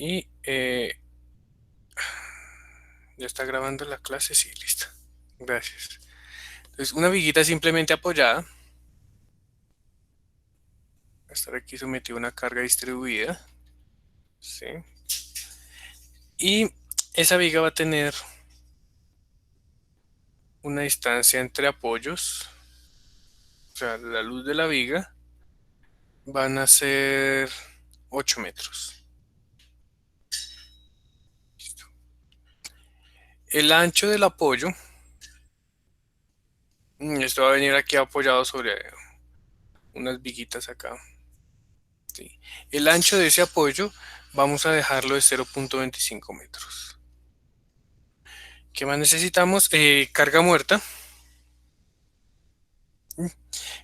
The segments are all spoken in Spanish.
Y ya está grabando la clase, sí, listo. Gracias. Entonces, una viguita simplemente apoyada. Va a estar aquí sometida a una carga distribuida. ¿Sí? Y esa viga va a tener una distancia entre apoyos. O sea, la luz de la viga van a ser 8 metros. Listo. El ancho del apoyo, esto va a venir aquí apoyado sobre unas viguitas acá. ¿Sí? El ancho de ese apoyo vamos a dejarlo de 0,25 metros. ¿Qué más necesitamos? Carga muerta.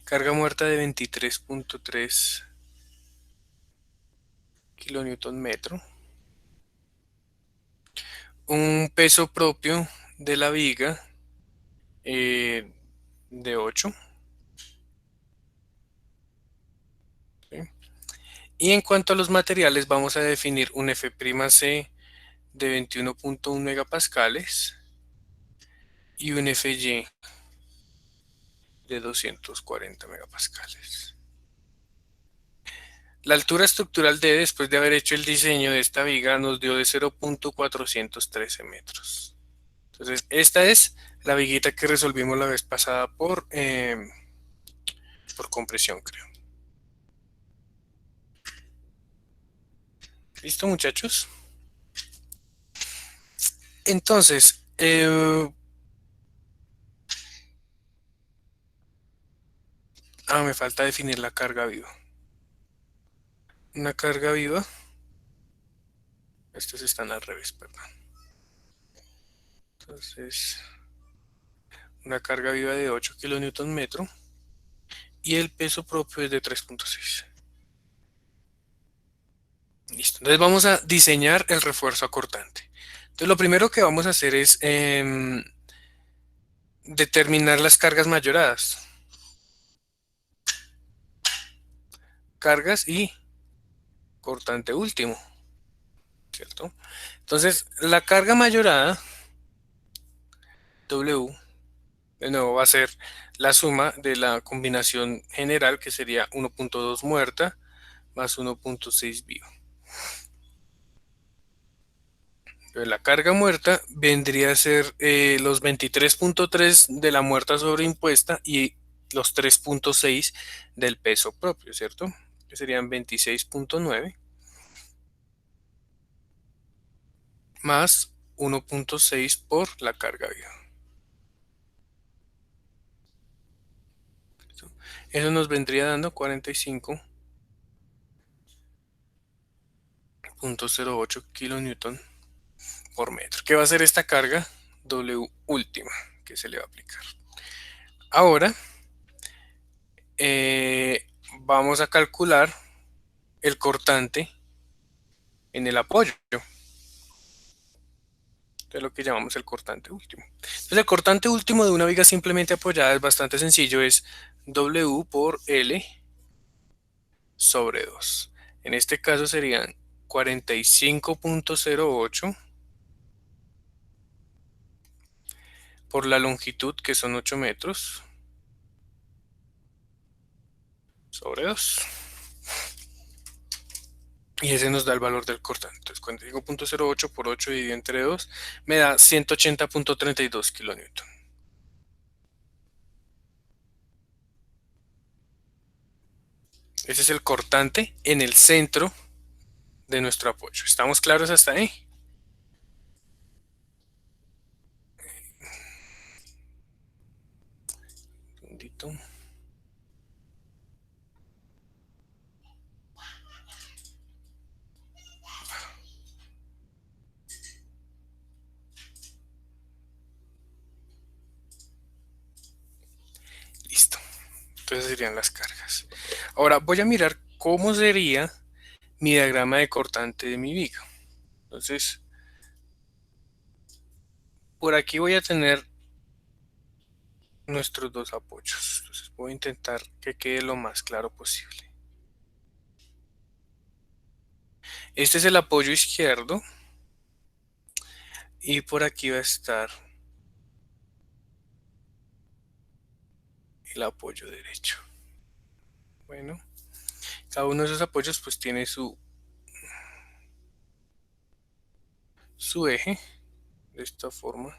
Carga muerta de 23,3 kilonewton metro. Un peso propio de la viga eh, de 8. ¿Sí? Y en cuanto a los materiales, vamos a definir un F'C de 21,1 megapascales y un Fy de 240 megapascales. La altura estructural D, después de haber hecho el diseño de esta viga, nos dio de 0,413 metros. Entonces, esta es la viguita que resolvimos la vez pasada por compresión, creo. ¿Listo, muchachos? Entonces, me falta definir la carga viva. Una carga viva, estos están al revés, perdón. Entonces, una carga viva de 8 kilonewton metro y el peso propio es de 3,6. Listo. Entonces vamos a diseñar el refuerzo acortante. Entonces lo primero que vamos a hacer es determinar las cargas mayoradas. Cargas y cortante último, ¿cierto? Entonces la carga mayorada, W, de nuevo va a ser la suma de la combinación general, que sería 1,2 muerta más 1,6 viva. Entonces, la carga muerta vendría a ser los 23,3 de la muerta sobreimpuesta y los 3,6 del peso propio, ¿cierto? Que serían 26,9 más 1,6 por la carga viva. ¿Listo? Eso nos vendría dando 45,08 kilonewton por metro. ¿Qué va a ser esta carga? W última que se le va a aplicar. Ahora vamos a calcular el cortante en el apoyo. Es lo que llamamos el cortante último. Entonces, el cortante último de una viga simplemente apoyada es bastante sencillo, es W por L sobre 2. En este caso serían 45,08 por la longitud, que son 8 metros, sobre 2. Y ese nos da el valor del cortante. Entonces, 45,08 por 8 dividido entre 2 me da 180,32 kilonewton. Ese es el cortante en el centro de nuestro apoyo. ¿Estamos claros hasta ahí? Un segundito. Listo. Entonces serían las cargas. Ahora voy a mirar cómo sería mi diagrama de cortante de mi viga. Entonces, por aquí voy a tener nuestros dos apoyos. Entonces voy a intentar que quede lo más claro posible. Este es el apoyo izquierdo y por aquí va a estar el apoyo derecho. Bueno, cada uno de esos apoyos pues tiene su eje de esta forma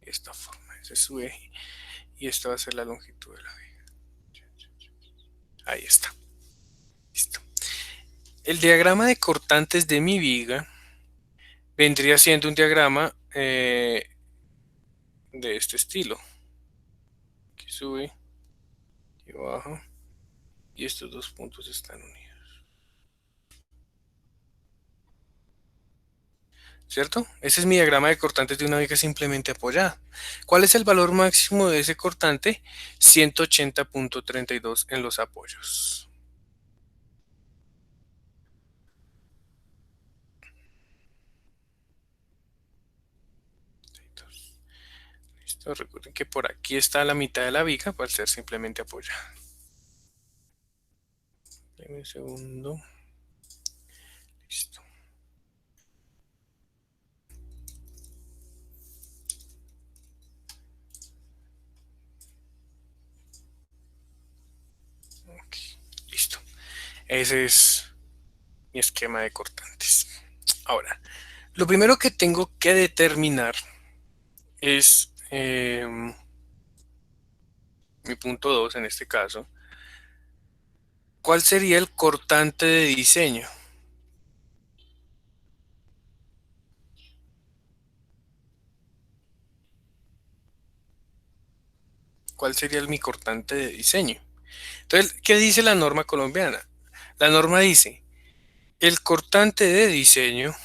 y esta forma. Ese es su eje y esta va a ser la longitud de la viga. Ahí está. Listo. El diagrama de cortantes de mi viga vendría siendo un diagrama de este estilo. Aquí sube y baja y estos dos puntos están unidos. ¿Cierto? Ese es mi diagrama de cortantes de una viga simplemente apoyada. ¿Cuál es el valor máximo de ese cortante? 180.32 en los apoyos. Listo, recuerden que por aquí está la mitad de la viga para ser simplemente apoyada. Deme un segundo. Listo. Ok, listo. Ese es mi esquema de cortantes. Ahora, lo primero que tengo que determinar es mi punto 2 en este caso. ¿Cuál sería el cortante de diseño? ¿Cuál sería mi cortante de diseño? Entonces, ¿qué dice la norma colombiana? La norma dice, el cortante de diseño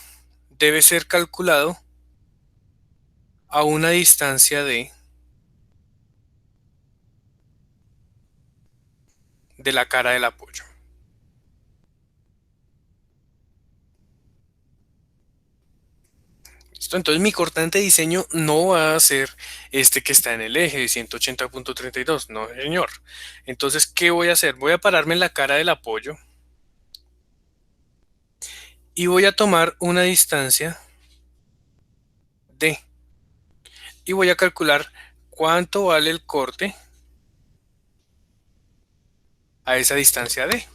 debe ser calculado a una distancia de la cara del apoyo. ¿Listo? Entonces mi cortante de diseño no va a ser este que está en el eje de 180.32, no señor. Entonces, ¿qué voy a hacer? Voy a pararme en la cara del apoyo y voy a tomar una distancia D y voy a calcular cuánto vale el corte a esa distancia D.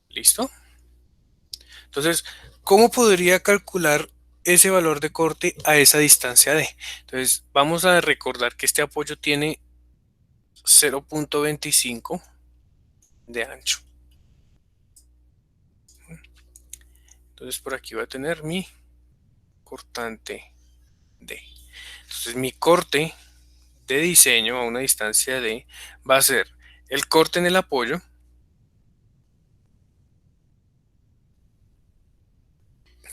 ¿Listo? Entonces, ¿cómo podría calcular ese valor de corte a esa distancia D? Entonces, vamos a recordar que este apoyo tiene 0.25 de ancho. Entonces, por aquí voy a tener mi cortante D. Entonces, mi corte de diseño a una distancia D va a ser el corte en el apoyo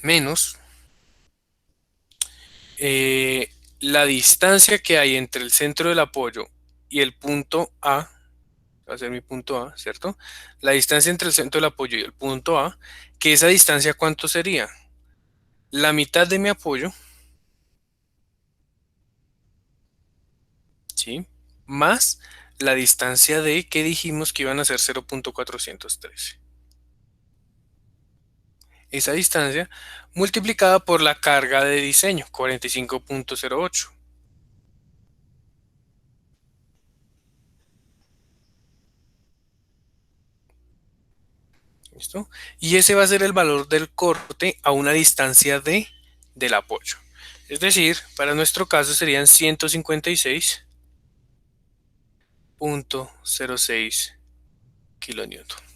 menos la distancia que hay entre el centro del apoyo y el punto A, va a ser mi punto A, ¿cierto? La distancia entre el centro del apoyo y el punto A, que esa distancia, ¿cuánto sería? La mitad de mi apoyo, ¿sí? Más la distancia de que dijimos que iban a ser 0.413. Esa distancia multiplicada por la carga de diseño, 45.08. ¿Listo? Y ese va a ser el valor del corte a una distancia del apoyo. Es decir, para nuestro caso serían 156.06 kilonewton.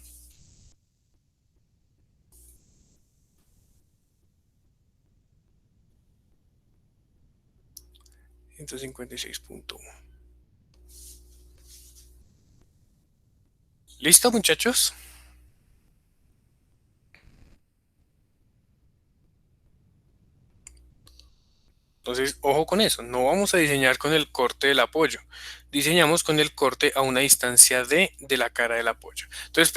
156.1. ¿Listo, muchachos? Entonces, ojo con eso, no vamos a diseñar con el corte del apoyo, diseñamos con el corte a una distancia de la cara del apoyo. Entonces,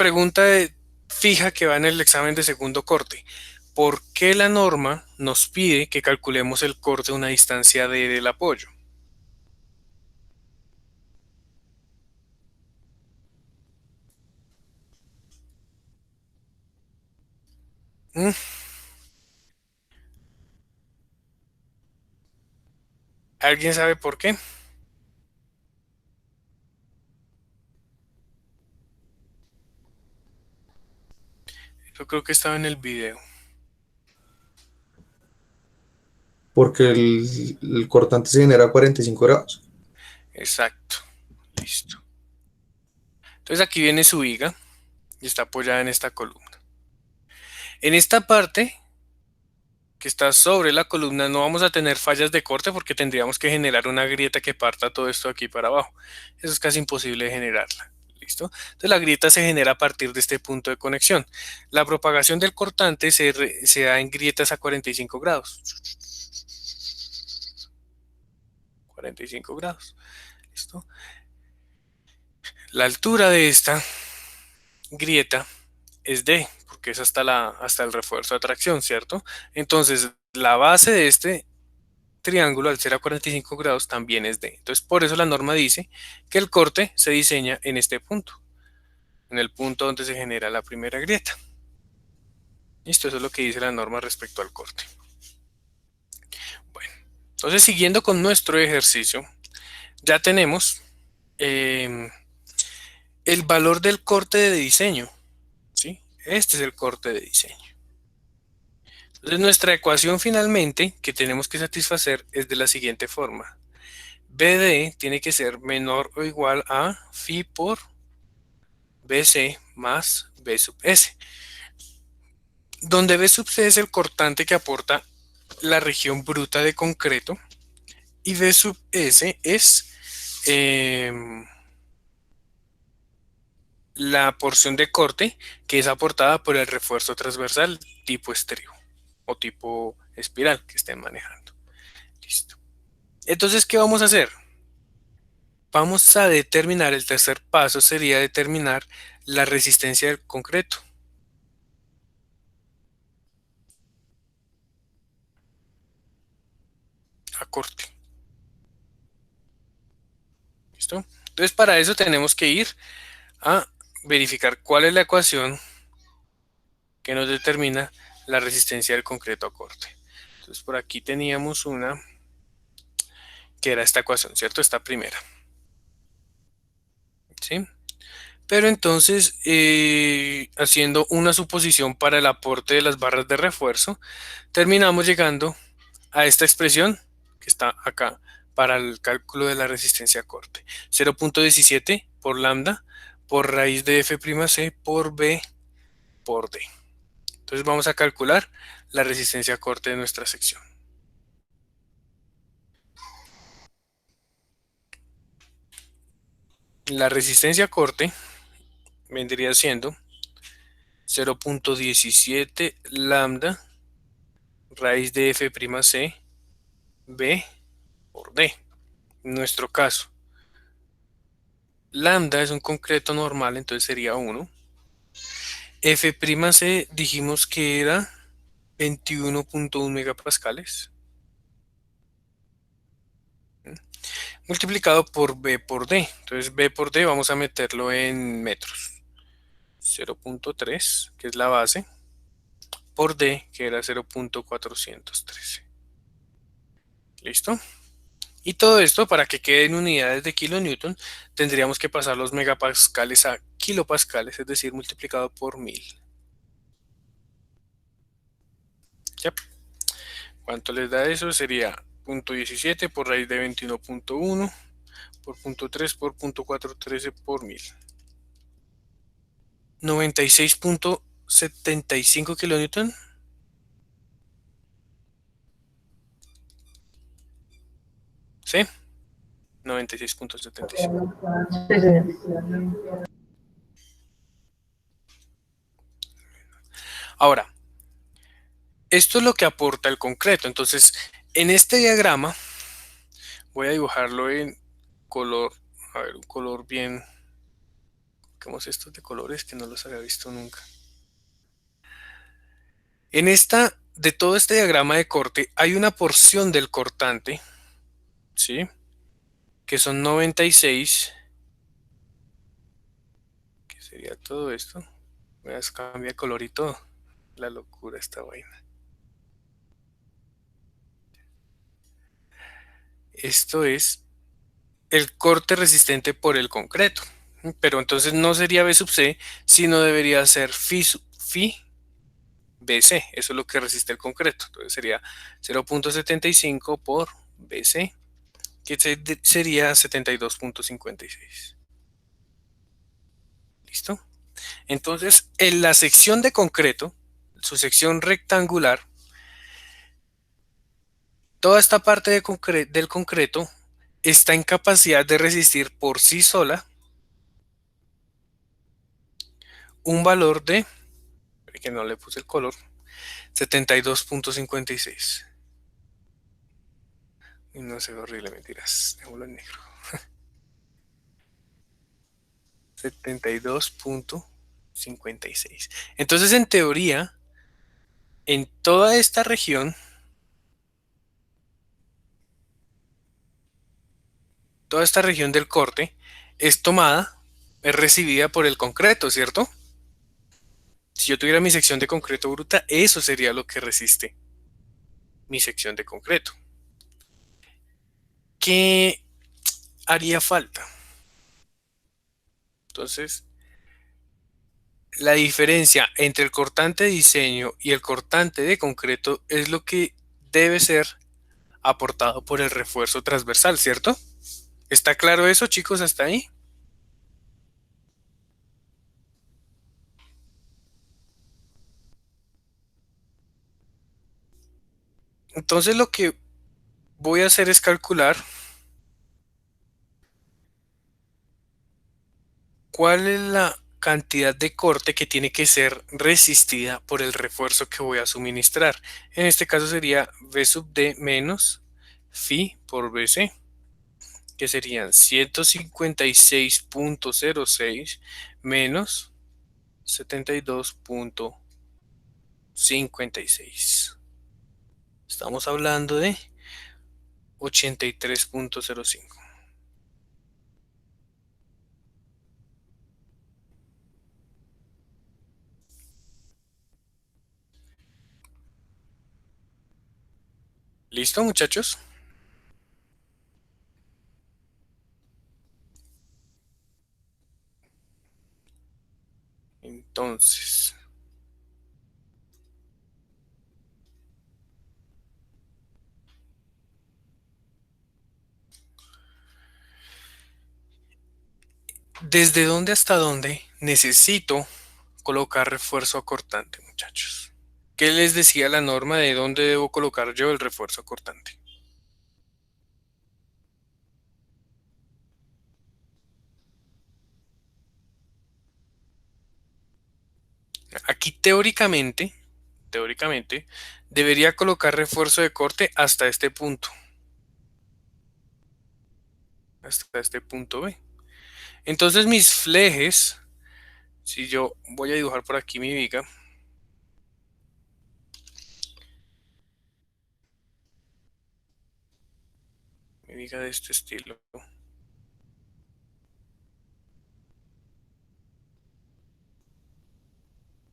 fija que va en el examen de segundo corte. ¿Por qué la norma nos pide que calculemos el corte a una distancia del apoyo? Mm, ¿Alguien sabe por qué? Yo creo que estaba en el video. Porque el cortante se genera a 45 grados. Exacto. Listo. Entonces aquí viene su viga y está apoyada en esta columna. En esta parte que está sobre la columna no vamos a tener fallas de corte porque tendríamos que generar una grieta que parta todo esto aquí para abajo. Eso es casi imposible de generarla. ¿Listo? Entonces la grieta se genera a partir de este punto de conexión. La propagación del cortante se da en grietas a 45 grados. 45 grados. ¿Listo? La altura de esta grieta es D, porque es hasta el refuerzo de atracción, ¿cierto? Entonces, la base de este triángulo, al ser a 45 grados, también es D. Entonces, por eso la norma dice que el corte se diseña en este punto, en el punto donde se genera la primera grieta. Listo, eso es lo que dice la norma respecto al corte. Bueno, entonces, siguiendo con nuestro ejercicio, ya tenemos eh, el valor del corte de diseño, ¿sí? Este es el corte de diseño. Entonces, nuestra ecuación finalmente que tenemos que satisfacer es de la siguiente forma. BD tiene que ser menor o igual a phi por BC más B sub S, donde B sub C es el cortante que aporta la región bruta de concreto y B sub S es eh, la porción de corte que es aportada por el refuerzo transversal tipo estribo o tipo espiral que estén manejando. Listo. Entonces, ¿qué vamos a hacer? Vamos a determinar, el tercer paso sería determinar la resistencia del concreto a corte. ¿Listo? Entonces, para eso tenemos que ir a verificar cuál es la ecuación que nos determina la resistencia del concreto a corte. Entonces, por aquí teníamos una que era esta ecuación, ¿cierto? Esta primera. ¿Sí? Pero entonces, haciendo una suposición para el aporte de las barras de refuerzo, terminamos llegando a esta expresión que está acá para el cálculo de la resistencia a corte. 0.17 por lambda por raíz de F'C por B por D. Entonces vamos a calcular la resistencia a corte de nuestra sección. La resistencia a corte vendría siendo 0.17 lambda raíz de F'C B por D. En nuestro caso, lambda es un concreto normal, entonces sería 1. F'C dijimos que era 21.1 megapascales. Multiplicado por B por D. Entonces B por D vamos a meterlo en metros. 0.3, que es la base, por D, que era 0.413. ¿Listo? Y todo esto, para que quede en unidades de kilonewton, tendríamos que pasar los megapascales a kilopascales, es decir, multiplicado por 1000. ¿Ya? ¿Cuánto les da eso? Sería 0.17 por raíz de 21.1 por 0.3 por 0.413 por 1000. 96.75 kilonewton. ¿Sí? 96.75. Sí, señor. Ahora, esto es lo que aporta el concreto. Entonces, en este diagrama, voy a dibujarlo en color, a ver, un color bien, ¿cómo es esto de colores que no los había visto nunca? De todo este diagrama de corte, hay una porción del cortante, ¿sí? Que son 96, que sería todo esto. Voy a cambiar de color y todo. La locura esta vaina. Esto es el corte resistente por el concreto. Pero entonces no sería B sub C, sino debería ser phi BC. Eso es lo que resiste el concreto. Entonces sería 0.75 por BC, que sería 72.56. ¿Listo? Entonces, en la sección de concreto, su sección rectangular, toda esta parte del concreto está en capacidad de resistir por sí sola un valor de, que no le puse el color, 72.56. Y no se ve horrible, mentiras. Dejémoslo en negro. 72.56. Entonces, en teoría, en toda esta región, toda esta región del corte es tomada, es recibida por el concreto, ¿cierto? Si yo tuviera mi sección de concreto bruta, eso sería lo que resiste mi sección de concreto. ¿Qué haría falta? Entonces, la diferencia entre el cortante de diseño y el cortante de concreto es lo que debe ser aportado por el refuerzo transversal, ¿cierto? ¿Está claro eso, chicos, hasta ahí? Entonces lo que voy a hacer es calcular cuál es la cantidad de corte que tiene que ser resistida por el refuerzo que voy a suministrar. En este caso sería V sub D menos phi por BC, que serían 156.06 menos 72.56. Estamos hablando de 83.05. ¿Listo, muchachos? Entonces, ¿desde dónde hasta dónde necesito colocar refuerzo acortante, muchachos? ¿Qué les decía la norma de dónde debo colocar yo el refuerzo acortante? Aquí teóricamente, debería colocar refuerzo de corte hasta este punto B. Entonces mis flejes, si yo voy a dibujar por aquí mi viga de este estilo.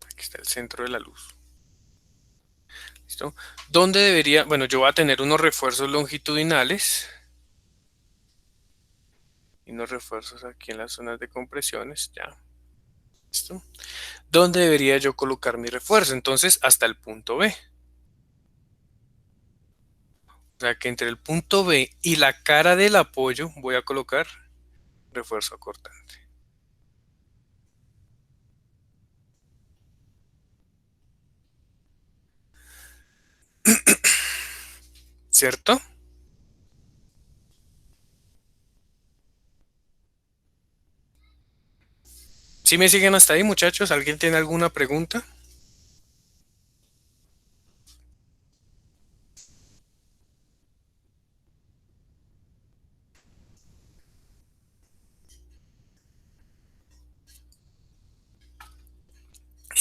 Aquí está el centro de la luz. ¿Listo? ¿Dónde debería? Bueno, yo voy a tener unos refuerzos longitudinales y unos refuerzos aquí en las zonas de compresiones, ya. ¿Listo? ¿Dónde debería yo colocar mi refuerzo? Entonces, hasta el punto B. O sea que entre el punto B y la cara del apoyo voy a colocar refuerzo acortante. ¿Cierto? ¿Sí me siguen hasta ahí, muchachos? ¿Alguien tiene alguna pregunta?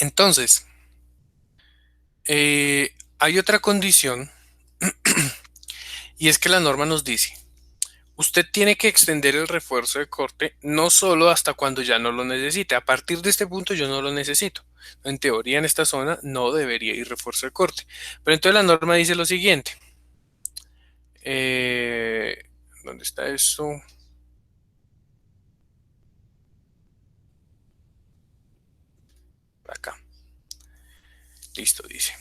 Entonces, hay otra condición y es que la norma nos dice, Usted tiene que extender el refuerzo de corte no solo hasta cuando ya no lo necesite. A partir de este punto yo no lo necesito. En teoría en esta zona no debería ir refuerzo de corte. Pero entonces la norma dice lo siguiente. Eh, ¿Dónde está eso? Acá. Listo, dice.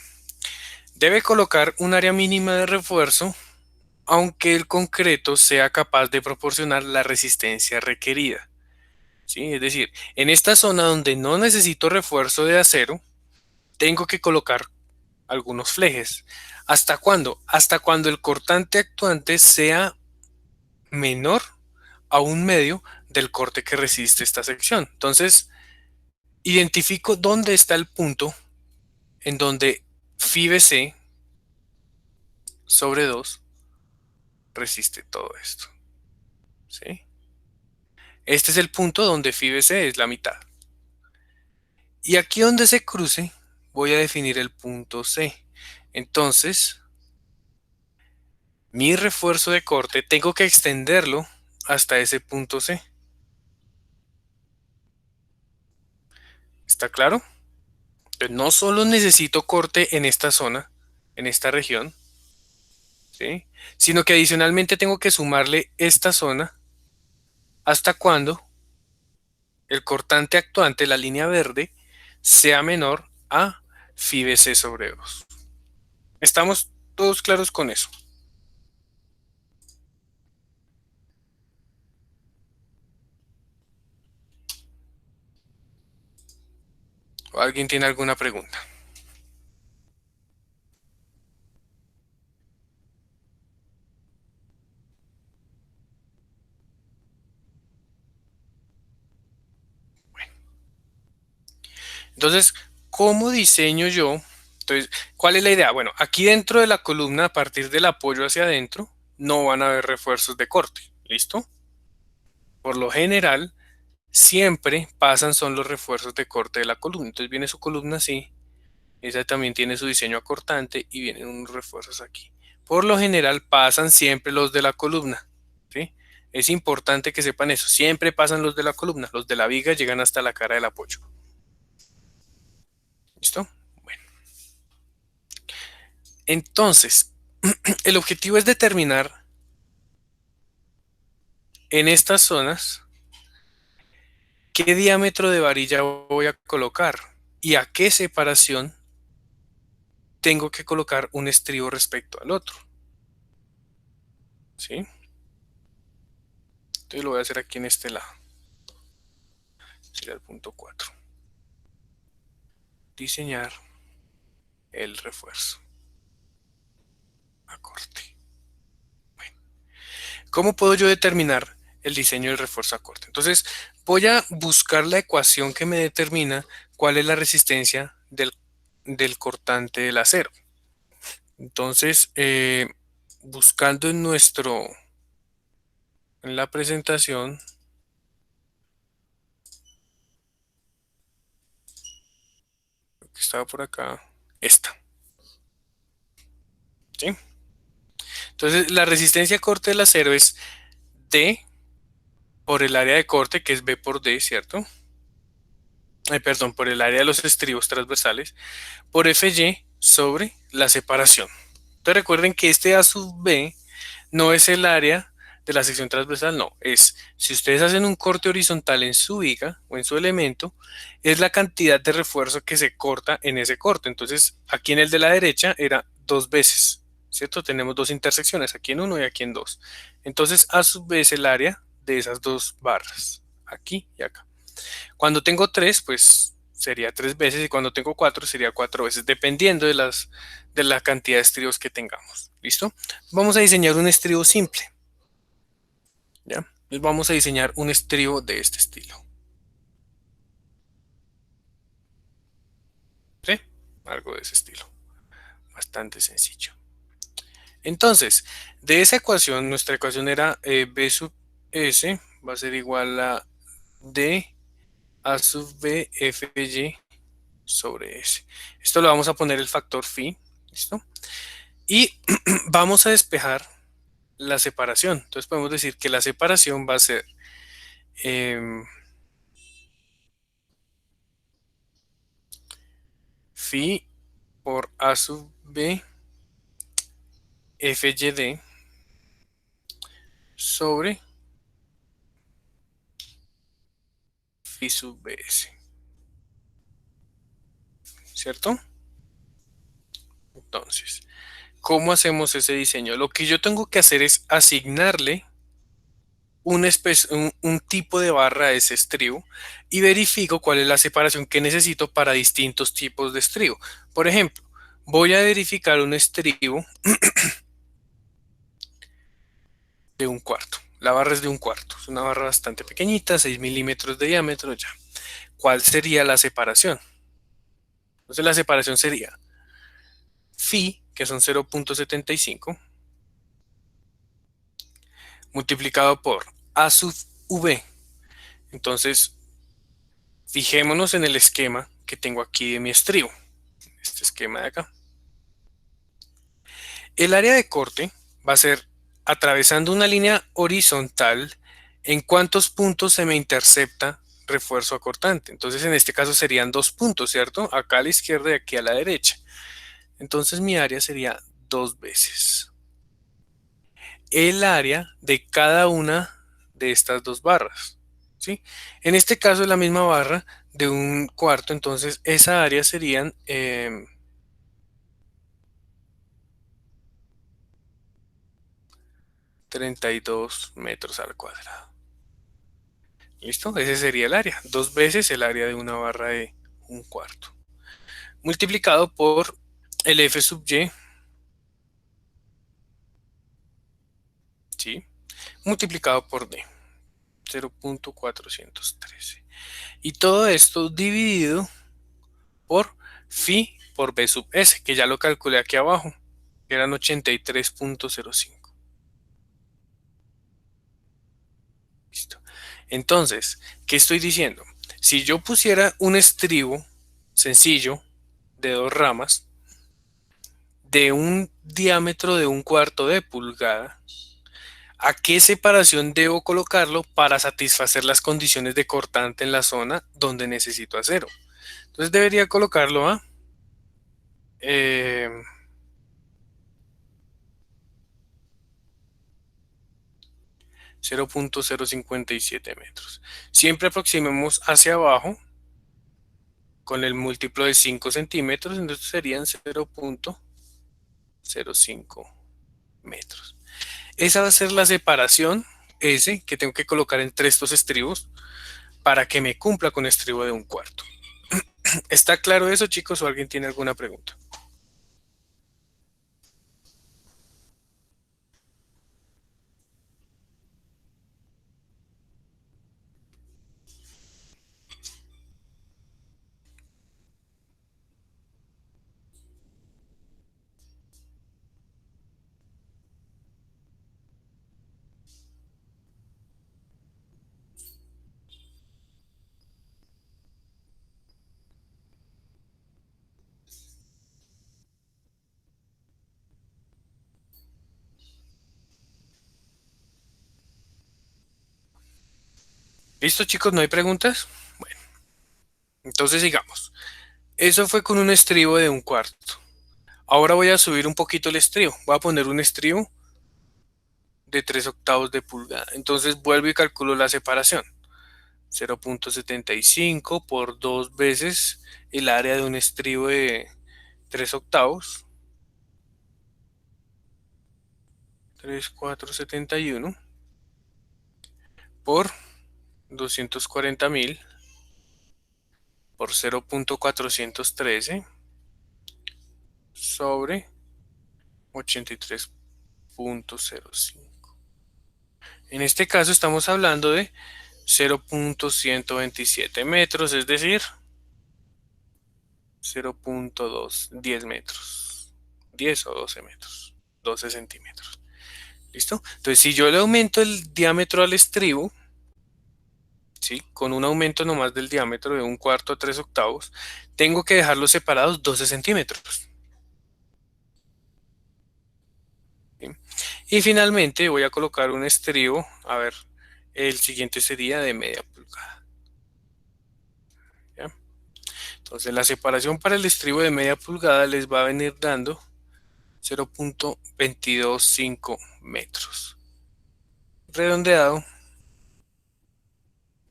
Debe colocar un área mínima de refuerzo aunque el concreto sea capaz de proporcionar la resistencia requerida. ¿Sí? Es decir, en esta zona donde no necesito refuerzo de acero, tengo que colocar algunos flejes. ¿Hasta cuándo? Hasta cuando el cortante actuante sea menor a un medio del corte que resiste esta sección. Entonces, identifico dónde está el punto en donde phi BC sobre 2 resiste todo esto. ¿Sí? Este es el punto donde phi BC es la mitad. Y aquí donde se cruce, voy a definir el punto C. Entonces, mi refuerzo de corte tengo que extenderlo hasta ese punto C. ¿Está claro? Entonces, no solo necesito corte en esta zona, en esta región, ¿sí? Sino que adicionalmente tengo que sumarle esta zona hasta cuando el cortante actuante, la línea verde, sea menor a phi BC sobre 2. ¿Estamos todos claros con eso? ¿O alguien tiene alguna pregunta? Entonces, ¿cómo diseño yo? Entonces, ¿cuál es la idea? Bueno, aquí dentro de la columna, a partir del apoyo hacia adentro, no van a haber refuerzos de corte. ¿Listo? Por lo general, siempre pasan son los refuerzos de corte de la columna. Entonces viene su columna así, esa también tiene su diseño acortante y vienen unos refuerzos aquí. Por lo general pasan siempre los de la columna. ¿Sí? Es importante que sepan eso. Siempre pasan los de la columna. Los de la viga llegan hasta la cara del apoyo. ¿Listo? Bueno. Entonces, el objetivo es determinar en estas zonas qué diámetro de varilla voy a colocar y a qué separación tengo que colocar un estribo respecto al otro. ¿Sí? Entonces lo voy a hacer aquí en este lado. Sería el punto 4. Diseñar el refuerzo a corte. Bueno, ¿cómo puedo yo determinar el diseño del refuerzo a corte? Entonces voy a buscar la ecuación que me determina cuál es la resistencia del cortante del acero. Entonces, buscando en la presentación, que estaba por acá, esta. ¿Sí? Entonces, la resistencia a corte del acero es D por el área de corte, que es B por D, ¿cierto? Perdón, por el área de los estribos transversales, por FY sobre la separación. Entonces recuerden que este A sub B no es el área de la sección transversal, no, es si ustedes hacen un corte horizontal en su viga o en su elemento, es la cantidad de refuerzo que se corta en ese corte. Entonces aquí en el de la derecha era dos veces, ¿cierto? Tenemos dos intersecciones, aquí en uno y aquí en dos. Entonces A sub B es el área de esas dos barras, aquí y acá. Cuando tengo 3, pues sería 3 veces y cuando tengo 4 sería 4 veces, dependiendo de la cantidad de estribos que tengamos. ¿Listo? Vamos a diseñar un estribo simple. ¿Ya? Entonces vamos a diseñar un estribo de este estilo. ¿Sí? Algo de ese estilo. Bastante sencillo. Entonces, de esa ecuación, nuestra ecuación era B sub S va a ser igual a D A sub B F Y sobre S. Esto lo vamos a poner el factor phi, ¿listo? Y vamos a despejar la separación. Entonces podemos decir que la separación va a ser phi por A sub B FYD sobre phi sub BS, ¿cierto? Entonces, ¿cómo hacemos ese diseño? Lo que yo tengo que hacer es asignarle un tipo de barra a ese estribo y verifico cuál es la separación que necesito para distintos tipos de estribo. Por ejemplo, voy a verificar un estribo de 1/4. La barra es de 1/4. Es una barra bastante pequeñita, 6 milímetros de diámetro ya. ¿Cuál sería la separación? Entonces la separación sería phi, que son 0.75, multiplicado por A sub V. Entonces, fijémonos en el esquema que tengo aquí de mi estribo. Este esquema de acá. El área de corte va a ser atravesando una línea horizontal en cuántos puntos se me intercepta refuerzo acortante. Entonces en este caso serían 2 puntos, ¿cierto? Acá a la izquierda y aquí a la derecha. Entonces mi área sería 2 veces el área de cada una de estas dos barras, ¿sí? En este caso es la misma barra de 1/4, entonces esa área serían 32 metros al cuadrado. ¿Listo? Ese sería el área. 2 veces el área de una barra de 1/4. Multiplicado por el F sub Y, ¿sí? Multiplicado por D, 0.413. Y todo esto dividido por phi por B sub S, que ya lo calculé aquí abajo, que eran 83.05. Listo. Entonces, ¿qué estoy diciendo? Si yo pusiera un estribo sencillo de 2 ramas de un diámetro de 1/4 de pulgada, ¿a qué separación debo colocarlo para satisfacer las condiciones de cortante en la zona donde necesito acero? Entonces debería colocarlo a 0.057 metros. Siempre aproximemos hacia abajo con el múltiplo de 5 centímetros, entonces serían 0.05 metros. Esa va a ser la separación S que tengo que colocar entre estos estribos para que me cumpla con estribo de 1/4. ¿Está claro eso, chicos, o alguien tiene alguna pregunta? ¿Listo, chicos? ¿No hay preguntas? Bueno, entonces sigamos. Eso fue con un estribo de 1/4. Ahora voy a subir un poquito el estribo. Voy a poner un estribo de 3/8 de pulgada. Entonces vuelvo y calculo la separación. 0.75 por 2 veces el área de un estribo de 3/8. 3,471 por 240.000 por 0.413 sobre 83.05. En este caso estamos hablando de 0.127 metros, es decir, 0.10 metros, 10 o 12 metros, 12 centímetros. ¿Listo? Entonces, si yo le aumento el diámetro al estribo, ¿sí? Con un aumento nomás del diámetro de 1/4 a 3/8, tengo que dejarlos separados 12 centímetros. ¿Sí? Y finalmente voy a colocar un estribo, a ver, el siguiente sería de media pulgada. ¿Ya? Entonces la separación para el estribo de media pulgada les va a venir dando 0.225 metros. Redondeado,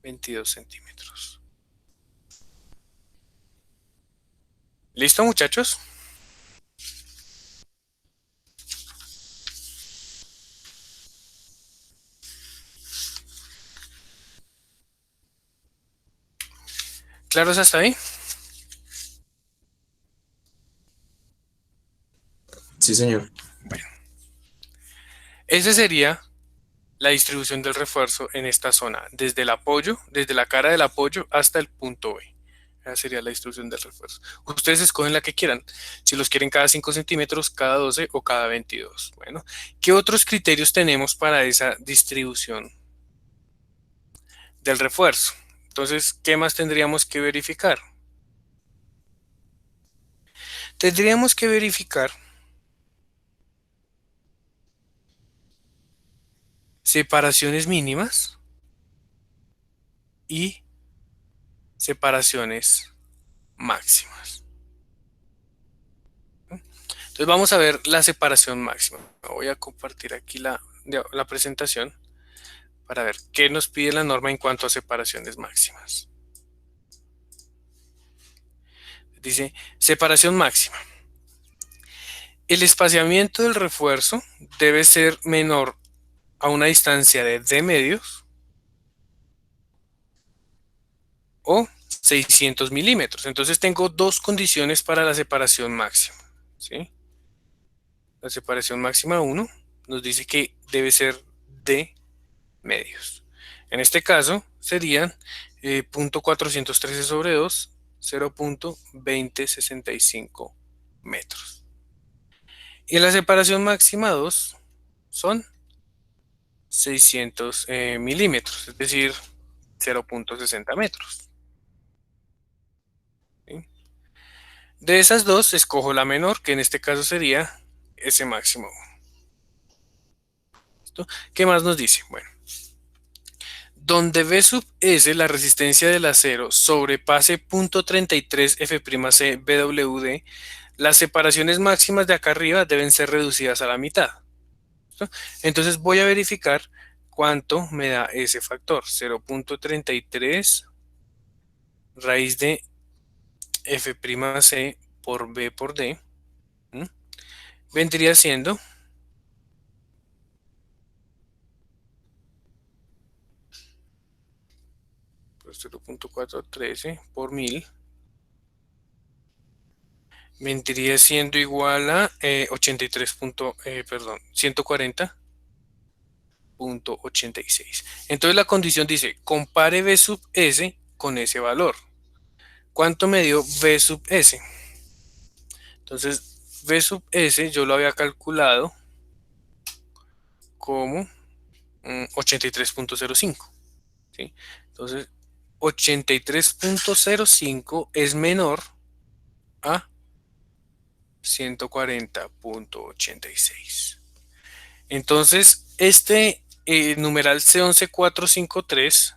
22 centímetros. ¿Listo, muchachos? ¿Claros hasta ahí? Sí, señor. Bueno, esa sería la distribución del refuerzo en esta zona, desde el apoyo, desde la cara del apoyo hasta el punto B. Esa sería la distribución del refuerzo. Ustedes escogen la que quieran, si los quieren cada 5 centímetros, cada 12 o cada 22. Bueno, ¿qué otros criterios tenemos para esa distribución del refuerzo? Entonces, ¿qué más tendríamos que verificar? Tendríamos que verificar separaciones mínimas y separaciones máximas. Entonces vamos a ver la separación máxima. Voy a compartir aquí la presentación para ver qué nos pide la norma en cuanto a separaciones máximas. Dice, separación máxima. El espaciamiento del refuerzo debe ser menor a una distancia de D medios o 600 milímetros. Entonces tengo dos condiciones para la separación máxima. ¿Sí? La separación máxima 1 nos dice que debe ser D medios. En este caso serían 0.413 sobre 2, 0.2065 metros. Y la separación máxima 2 son 600 milímetros, es decir, 0.60 metros. ¿Sí? De esas dos, escojo la menor, que en este caso sería ese máximo. ¿Listo? ¿Qué más nos dice? Bueno, donde V sub S, la resistencia del acero, sobrepase 0.33 F'C BWD, las separaciones máximas de acá arriba deben ser reducidas a la mitad. ¿Listo? Entonces voy a verificar cuánto me da ese factor. 0.33 raíz de F'C por B por D. ¿Mm? Vendría siendo 0.413 por 1000. Vendría siendo igual a 83. Perdón, 140.86. Entonces la condición dice, compare V sub S con ese valor. ¿Cuánto me dio V sub S? Entonces, V sub S yo lo había calculado como 83.05. ¿Sí? Entonces, 83.05 es menor a 140.86. Entonces, este numeral C11453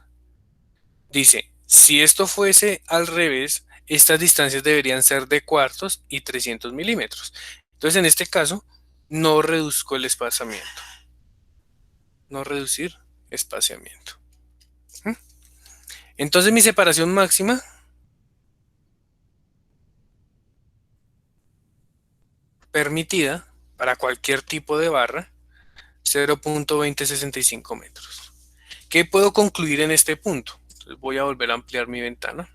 dice, si esto fuese al revés, estas distancias deberían ser de cuartos y 300 milímetros. Entonces, en este caso, no reduzco el espaciamiento. No reducir espaciamiento. ¿Mm? Entonces, mi separación máxima permitida para cualquier tipo de barra, 0.2065 metros. ¿Qué puedo concluir en este punto? Entonces voy a volver a ampliar mi ventana.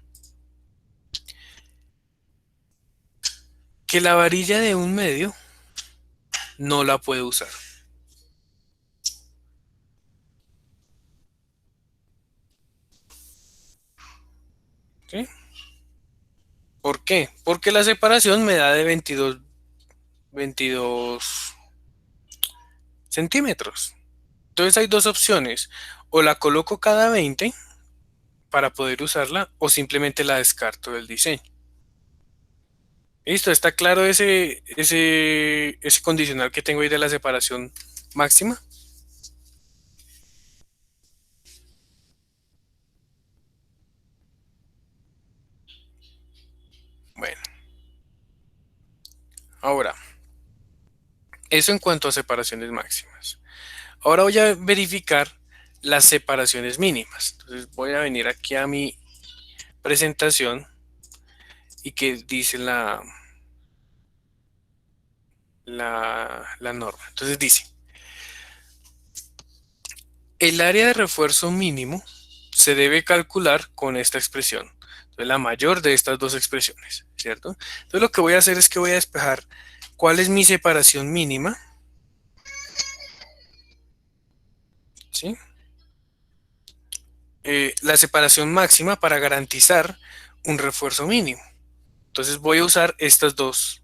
Que la varilla de 1 medio no la puedo usar. ¿Sí? ¿Por qué? Porque la separación me da de 22 centímetros. Entonces hay dos opciones. O la coloco cada 20 para poder usarla o simplemente la descarto del diseño. Listo, está claro ese condicional que tengo ahí de la separación máxima. Bueno, ahora, eso en cuanto a separaciones máximas. Ahora voy a verificar las separaciones mínimas. Entonces voy a venir aquí a mi presentación y que dice la norma. Entonces dice, el área de refuerzo mínimo se debe calcular con esta expresión. Entonces, la mayor de estas dos expresiones, ¿cierto? Entonces lo que voy a hacer es que voy a despejar cuál es mi separación mínima, ¿sí? La separación máxima para garantizar un refuerzo mínimo. Entonces voy a usar estas dos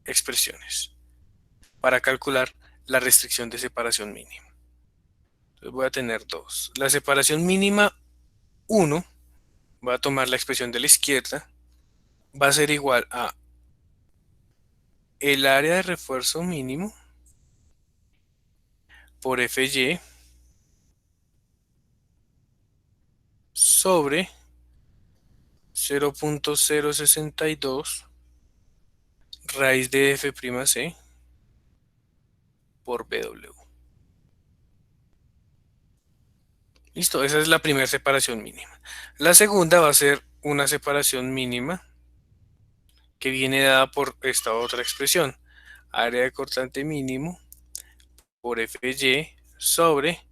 expresiones para calcular la restricción de separación mínima. Entonces voy a tener dos. La separación mínima uno, voy a tomar la expresión de la izquierda, va a ser igual a el área de refuerzo mínimo por FY sobre 0.062 raíz de F'C por BW. Listo, esa es la primera separación mínima. La segunda va a ser una separación mínima que viene dada por esta otra expresión. Área de cortante mínimo por FY sobre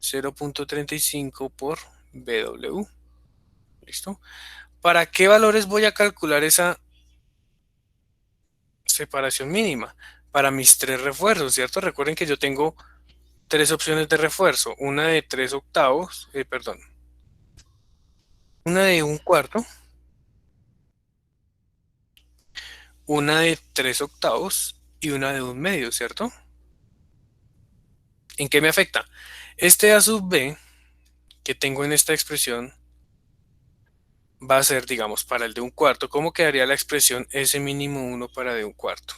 0.35 por BW. ¿Listo? ¿Para qué valores voy a calcular esa separación mínima? Para mis tres refuerzos, ¿cierto? Recuerden que yo tengo tres opciones de refuerzo. Una de 3/8, perdón. Una de 1/4, una de 3/8 y una de 1/2, ¿cierto? ¿En qué me afecta? Este A sub B que tengo en esta expresión va a ser, digamos, para el de 1/4. ¿Cómo quedaría la expresión S mínimo 1 para de 1/4?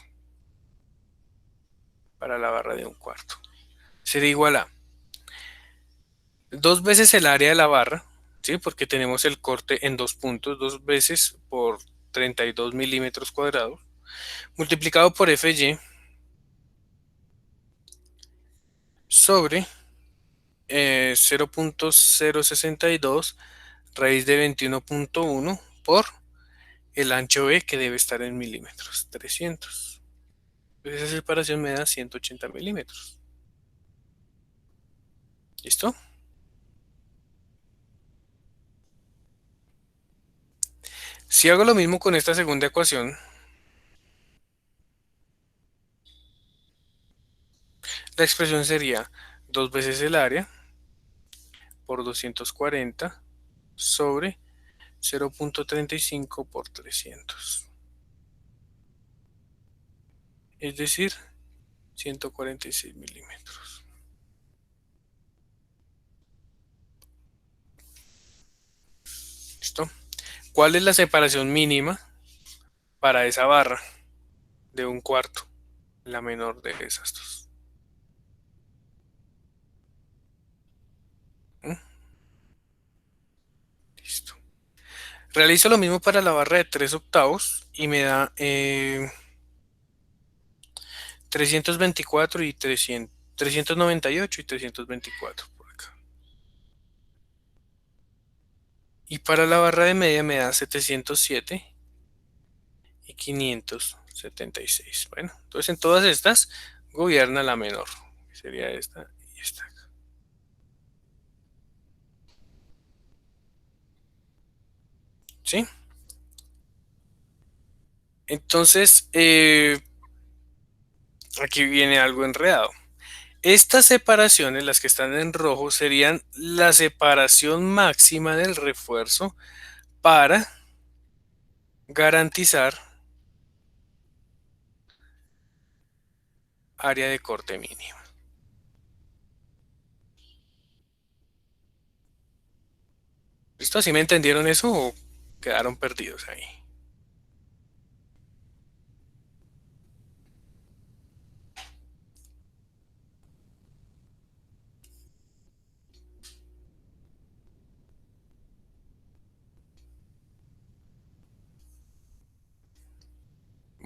Para la barra de 1/4. Sería igual a dos veces el área de la barra, ¿sí? Porque tenemos el corte en dos puntos, dos veces por 32 milímetros cuadrados, multiplicado por FY sobre 0.062 raíz de 21.1 por el ancho B que debe estar en milímetros, 300. Entonces esa separación me da 180 milímetros. ¿Listo? Si hago lo mismo con esta segunda ecuación, la expresión sería dos veces el área por 240 sobre 0.35 por 300. Es decir, 146 milímetros. ¿Listo? ¿Cuál es la separación mínima para esa barra de 1/4? La menor de esas dos. ¿Mm? Listo. Realizo lo mismo para la barra de 3/8 y me da 324 y 300, 398 y 324 por acá. Y para la barra de media me da 707 y 576. Bueno, entonces en todas estas gobierna la menor, que sería esta y esta. ¿Sí? Entonces, aquí viene algo enredado. Estas separaciones, las que están en rojo, serían la separación máxima del refuerzo para garantizar área de corte mínimo. ¿Listo? ¿Sí me entendieron eso o quedaron perdidos ahí?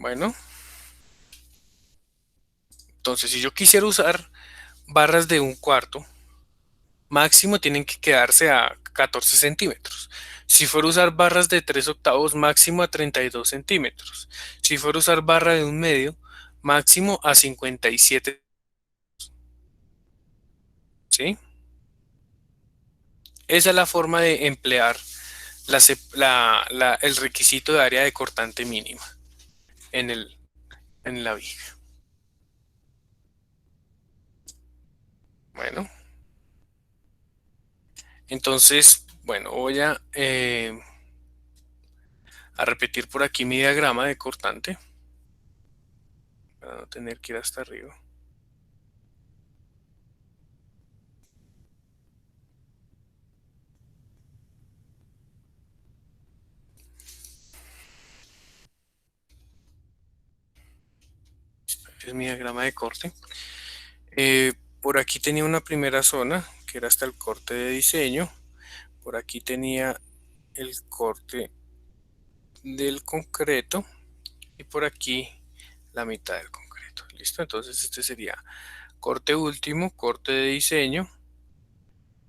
Bueno, entonces si yo quisiera usar barras de 1/4, máximo tienen que quedarse a 14 centímetros. Si fuera a usar barras de 3/8, máximo a 32 centímetros. Si fuera a usar barra de 1/2, máximo a 57. ¿Sí? Esa es la forma de emplear el requisito de área de cortante mínima en en la viga. Bueno, entonces, bueno, voy a repetir por aquí mi diagrama de cortante para no tener que ir hasta arriba. Es mi diagrama de corte. Por aquí tenía una primera zona que era hasta el corte de diseño. Por aquí tenía el corte del concreto y por aquí la mitad del concreto. ¿Listo? Entonces este sería corte último, corte de diseño,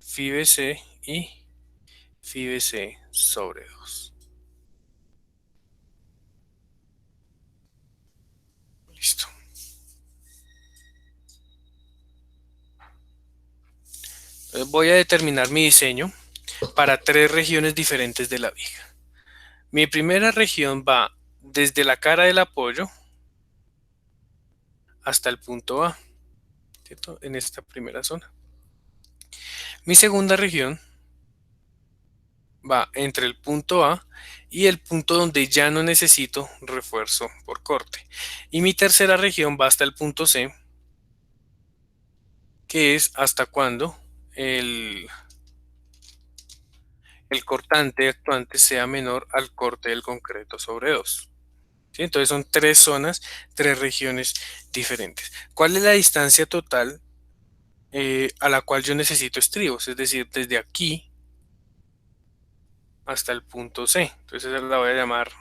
FIBC y FIBC sobre 2. Listo. Entonces voy a determinar mi diseño para 3 regiones diferentes de la viga. Mi primera región va desde la cara del apoyo hasta el punto A, ¿cierto? En esta primera zona. Mi segunda región va entre el punto A y el punto donde ya no necesito refuerzo por corte. Y mi tercera región va hasta el punto C, que es hasta cuando el, el cortante actuante sea menor al corte del concreto sobre 2. ¿Sí? Entonces son 3 zonas, 3 regiones diferentes. ¿Cuál es la distancia total a la cual yo necesito estribos? Es decir, desde aquí hasta el punto C. Entonces esa la voy a llamar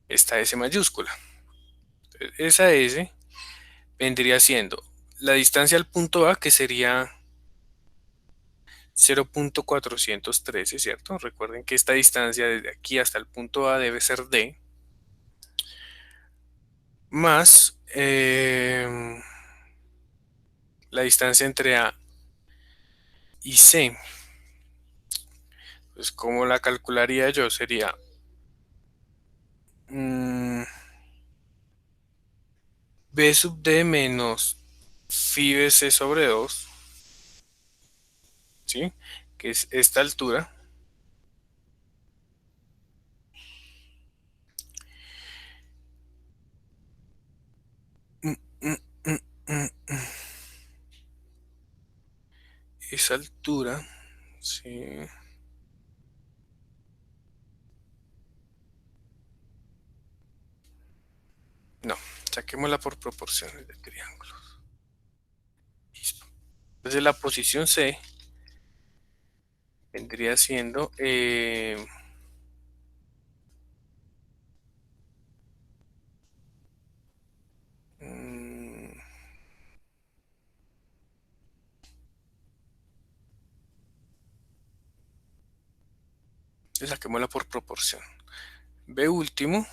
esta S mayúscula. Entonces, esa S vendría siendo la distancia al punto A, que sería 0.413, ¿cierto? Recuerden que esta distancia desde aquí hasta el punto A debe ser D, más la distancia entre A y C. Pues, ¿cómo la calcularía yo? Sería B sub D menos phi BC sobre 2, ¿sí? Que es esta altura, mm, mm, mm, mm, mm. Esa altura, sí. No, saquémosla por proporciones de triángulos. Listo. Entonces la posición C vendría siendo mm, saquémosla por proporción. B último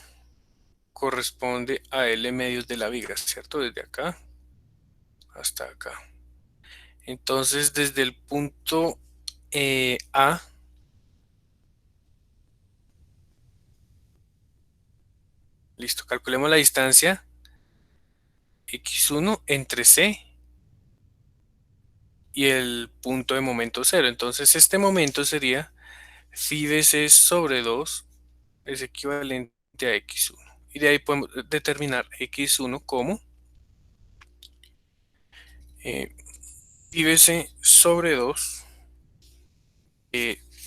corresponde a L medios de la viga, ¿cierto? Desde acá hasta acá. Entonces, desde el punto A, listo, calculemos la distancia x1 entre C y el punto de momento 0. Entonces, este momento sería phi de C sobre 2 es equivalente a x1. Y de ahí podemos determinar x1 como phi de C sobre 2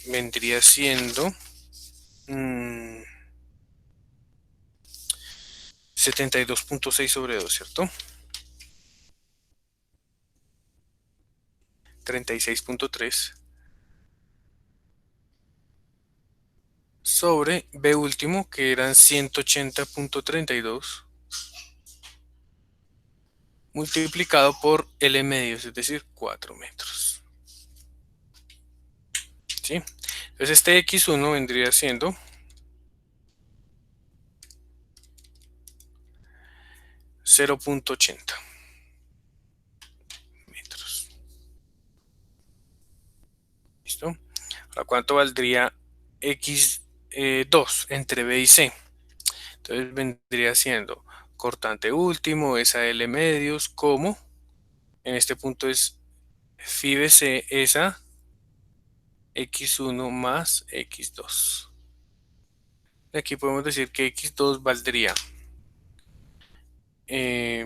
vendría siendo 72.6 sobre 2, ¿cierto? 36.3. sobre B último, que eran 180.32, multiplicado por L medios, es decir, 4 metros. ¿Sí? Entonces este X1 vendría siendo 0.80 metros. ¿Listo? Ahora, ¿cuánto valdría X2 entre B y C? Entonces vendría siendo cortante último, esa L medios, como en este punto es phi BC, esa X1 más X2. Aquí podemos decir que X2 valdría eh,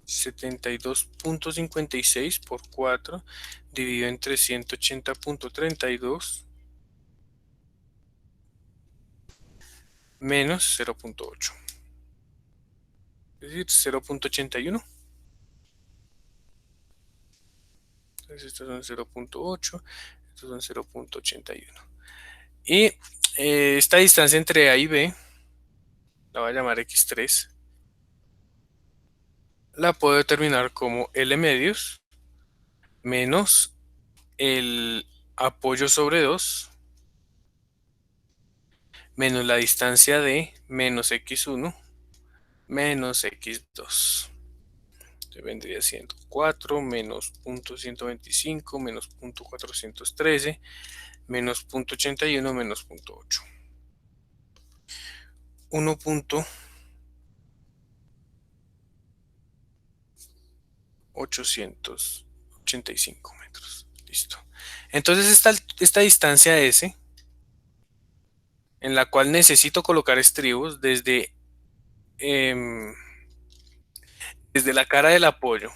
72.56 por 4 dividido entre 180.32 menos 0.8, es decir, 0.81. Entonces estos son 0.8, estos son 0.81. Y esta distancia entre A y B, la voy a llamar X3, la puedo determinar como L medios menos el apoyo sobre 2 menos la distancia D menos X1 menos X2. Entonces vendría siendo 4 menos 0.125 menos 0.413 menos 0.81 menos 0.8. 1.885 metros. Listo. Entonces esta distancia S, en la cual necesito colocar estribos em, desde la cara del apoyo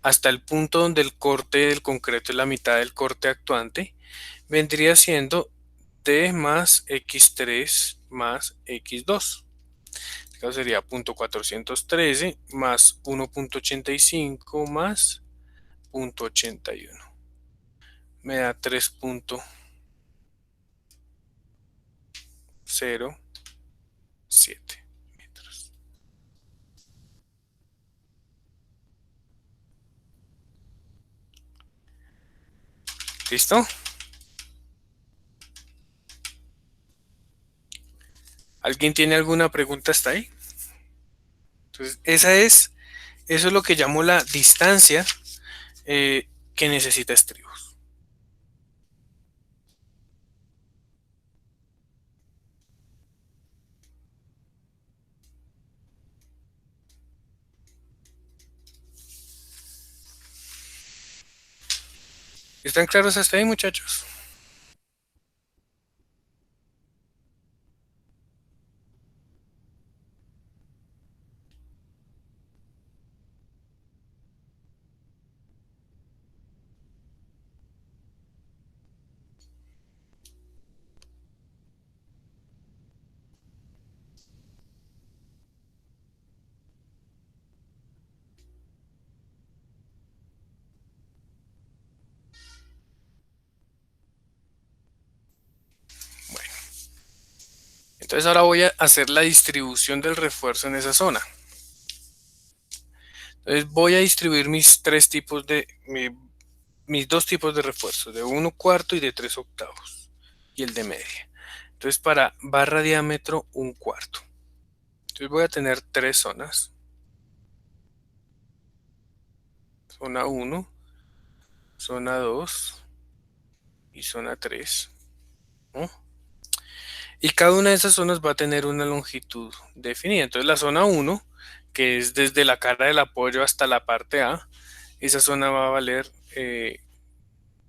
hasta el punto donde el corte del concreto es la mitad del corte actuante, vendría siendo D más X3 más X2. Esto sería 0.413 más 1.85 más 0.81. Me da 3.07 metros. ¿Listo? ¿Alguien tiene alguna pregunta hasta ahí? Entonces, eso es lo que llamo la distancia que necesita estribos. ¿Están claros hasta ahí, muchachos? Bueno, entonces ahora voy a hacer la distribución del refuerzo en esa zona. Entonces voy a distribuir mis dos tipos de refuerzos, de 1/4 y de 3/8, y el de media. Entonces para barra diámetro 1/4. Entonces voy a tener tres zonas. Zona 1, zona 2 y zona 3, ¿no? Y cada una de esas zonas va a tener una longitud definida. Entonces la zona 1, que es desde la cara del apoyo hasta la parte A, esa zona va a valer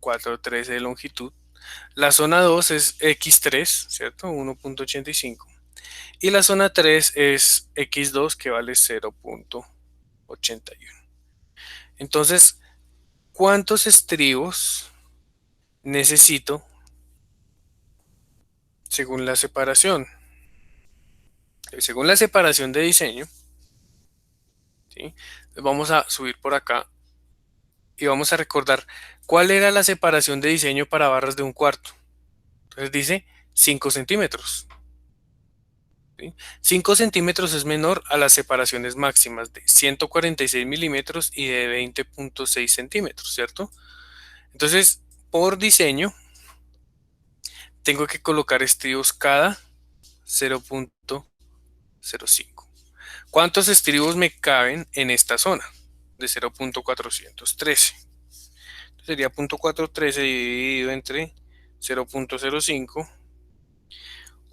4,13 de longitud. La zona 2 es X3, ¿cierto? 1.85. Y la zona 3 es X2, que vale 0.81. Entonces, ¿cuántos estribos necesito según la separación? Según la separación de diseño, ¿sí? Vamos a subir por acá y vamos a recordar cuál era la separación de diseño para barras de un cuarto. Entonces dice 5 centímetros. ¿Sí? 5 centímetros es menor a las separaciones máximas de 146 milímetros y de 20,6 centímetros, ¿cierto? Entonces, por diseño, tengo que colocar estribos cada 0,05. ¿Cuántos estribos me caben en esta zona? De 0,413. Sería 0,413 dividido entre 0,05.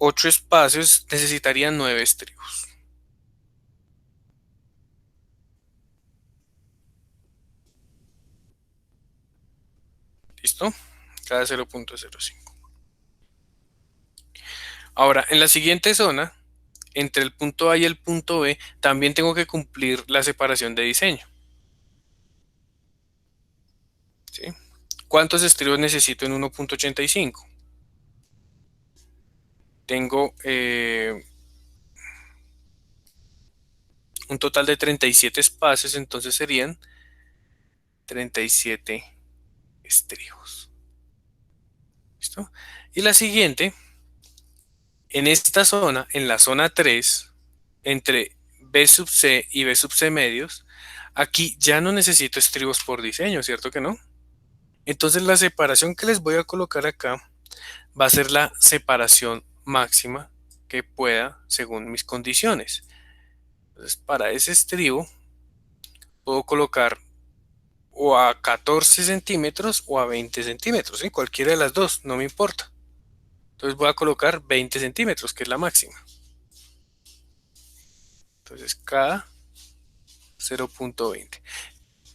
8 espacios necesitarían 9 estribos. ¿Listo? Cada 0,05. Ahora, en la siguiente zona, entre el punto A y el punto B, también tengo que cumplir la separación de diseño. ¿Sí? ¿Cuántos estribos necesito en 1,85? Tengo un total de 37 espacios, entonces serían 37 estribos. ¿Listo? Y la siguiente, en esta zona, en la zona 3, entre B sub C y B sub C medios, aquí ya no necesito estribos por diseño, ¿cierto que no? Entonces la separación que les voy a colocar acá va a ser la separación máxima que pueda según mis condiciones. Entonces para ese estribo puedo colocar o a 14 centímetros o a 20 centímetros, ¿sí? Cualquiera de las dos, no me importa. Entonces voy a colocar 20 centímetros, que es la máxima. Entonces cada 0,20.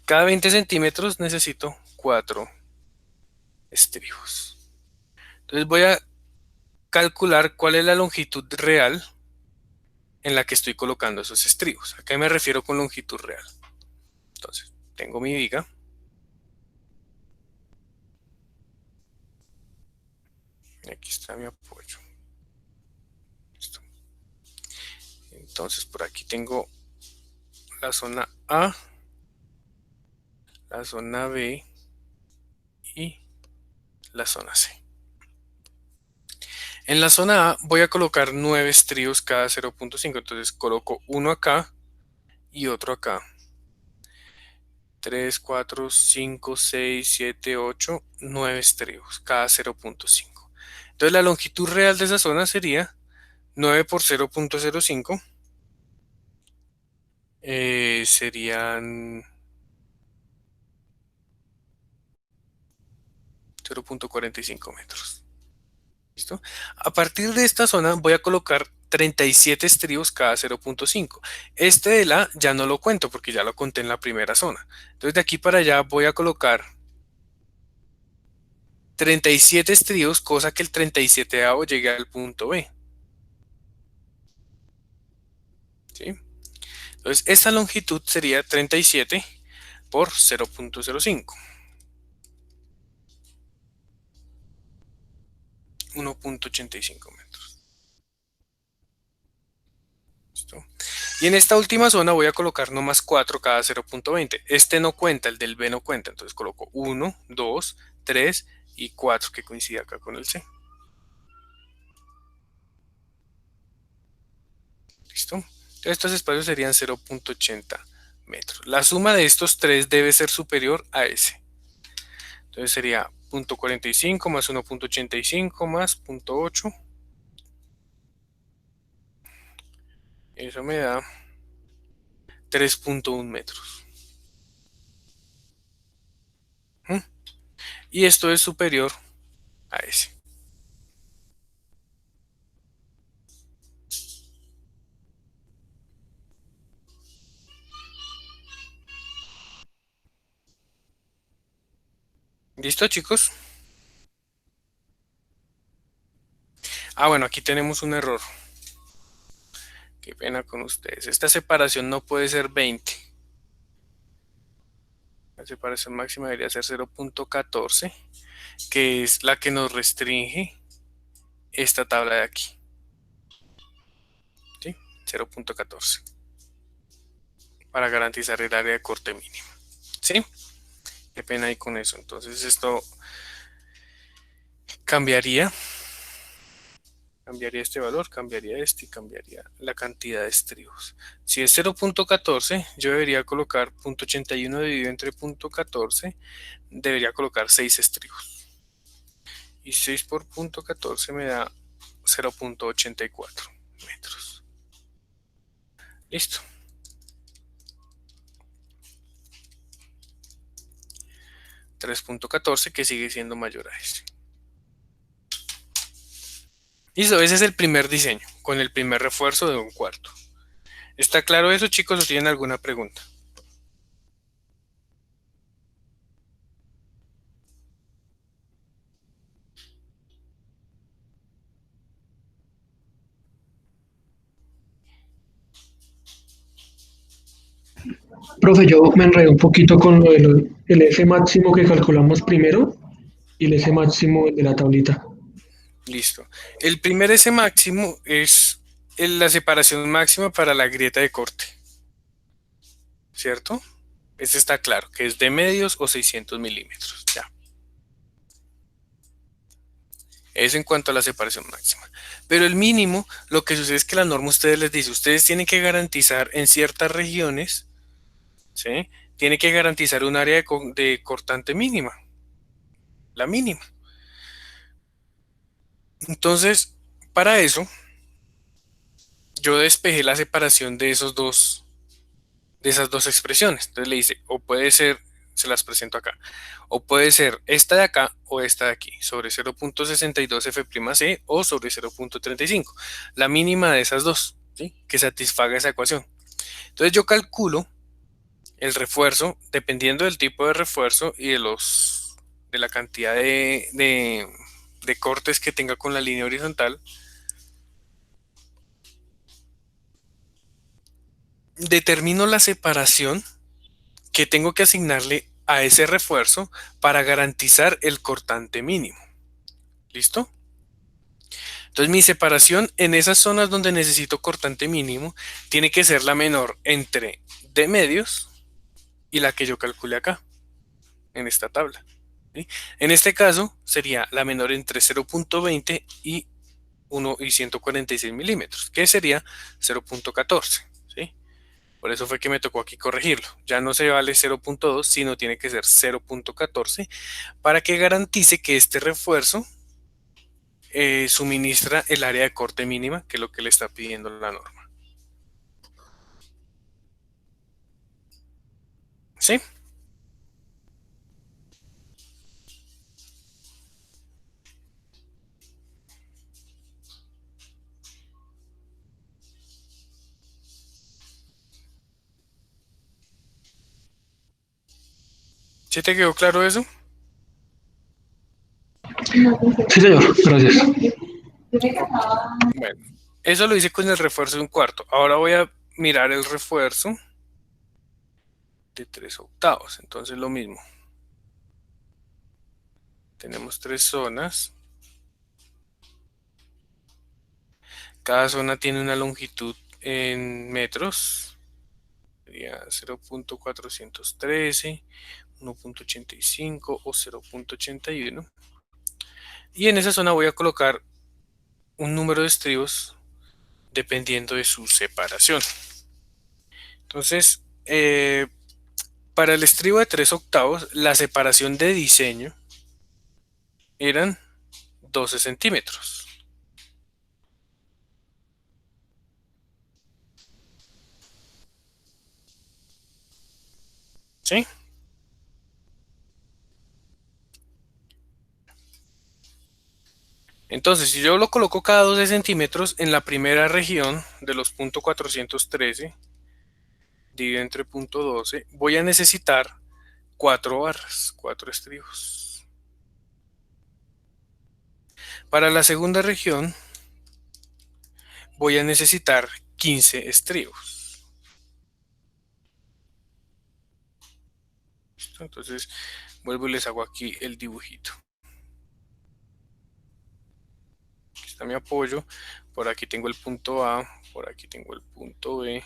Cada 20 centímetros necesito 4 estribos. Entonces voy a calcular cuál es la longitud real en la que estoy colocando esos estribos. ¿A qué me refiero con longitud real? Entonces, tengo mi viga. Aquí está mi apoyo. Listo. Entonces, por aquí tengo la zona A, la zona B y la zona C. En la zona A voy a colocar 9 estribos cada 0,5. Entonces coloco uno acá y otro acá. 3, 4, 5, 6, 7, 8, 9 estribos cada 0,5. Entonces la longitud real de esa zona sería 9 por 0,05. Serían 0,45 metros. ¿Listo? A partir de esta zona voy a colocar 37 estribos cada 0,5. Este de la ya no lo cuento porque ya lo conté en la primera zona. Entonces de aquí para allá voy a colocar 37 estribos, cosa que el 37avo llegue al punto B. ¿Sí? Entonces esta longitud sería 37 por 0,05. 1,85 metros. ¿Listo? Y en esta última zona voy a colocar nomás 4 cada 0,20. Este no cuenta, el del B no cuenta. Entonces coloco 1, 2, 3 y 4 que coincide acá con el C. ¿Listo? Entonces estos espacios serían 0,80 metros. La suma de estos tres debe ser superior a ese. Entonces sería 0,45 más 1,85 más 0,8. Eso me da 3,1 metros. ¿Mm? Y esto es superior a ese. ¿Listo, chicos? Ah, bueno, aquí tenemos un error. Qué pena con ustedes. Esta separación no puede ser 20. La separación máxima debería ser 0,14, que es la que nos restringe esta tabla de aquí. ¿Sí? 0,14. Para garantizar el área de corte mínimo. ¿Sí? Qué pena ahí con eso. Entonces esto cambiaría este valor, cambiaría este y cambiaría la cantidad de estribos. Si es 0.14, yo debería colocar 0.81 dividido entre 0.14, debería colocar 6 estribos. Y 6 por 0.14 me da 0.84 metros. Listo. 3.14 que sigue siendo mayor a ese. Listo, ese es el primer diseño, con el primer refuerzo de un cuarto. ¿Está claro eso, chicos, o tienen alguna pregunta? Profe, yo me enredé un poquito con lo del el F máximo que calculamos primero y el F máximo de la tablita. Listo. El primer S máximo es la separación máxima para la grieta de corte, ¿cierto? Este está claro, que es de medios o 600 milímetros. Ya. Es en cuanto a la separación máxima. Pero el mínimo, lo que sucede es que la norma a ustedes les dice, ustedes tienen que garantizar en ciertas regiones, ¿sí? Tienen que garantizar un área de cortante mínima, la mínima. Entonces, para eso, yo despejé la separación de esas dos expresiones. Entonces le dice, o puede ser, se las presento acá, o puede ser esta de acá o esta de aquí, sobre 0.62 F'C o sobre 0.35, la mínima de esas dos, ¿sí? Que satisfaga esa ecuación. Entonces yo calculo el refuerzo, dependiendo del tipo de refuerzo y de la cantidad de cortes que tenga con la línea horizontal, determino la separación que tengo que asignarle a ese refuerzo para garantizar el cortante mínimo. ¿Listo? Entonces mi separación en esas zonas donde necesito cortante mínimo tiene que ser la menor entre de medios y la que yo calcule acá, en esta tabla. ¿Sí? En este caso sería la menor entre 0.20 y 1 y 146 milímetros, que sería 0.14. ¿Sí? Por eso fue que me tocó aquí corregirlo. Ya no se vale 0.2, sino tiene que ser 0.14 para que garantice que este refuerzo suministra el área de corte mínima, que es lo que le está pidiendo la norma. ¿Sí? ¿Sí te quedó claro eso? Sí, señor, gracias. Ok. Bueno, eso lo hice con el refuerzo de un cuarto. Ahora voy a mirar el refuerzo de 3/8. Entonces lo mismo. Tenemos tres zonas. Cada zona tiene una longitud en metros. Sería 0.413, 1.85 o 0.81. Y en esa zona voy a colocar un número de estribos dependiendo de su separación. Entonces, para el estribo de 3/8, la separación de diseño eran 12 centímetros. ¿Sí? Entonces, si yo lo coloco cada 12 centímetros en la primera región de los .413, dividido entre .12, voy a necesitar 4 barras, 4 estribos. Para la segunda región, voy a necesitar 15 estribos. ¿Listo? Entonces, vuelvo y les hago aquí el dibujito. Aquí está mi apoyo. Por aquí tengo el punto A, por aquí tengo el punto B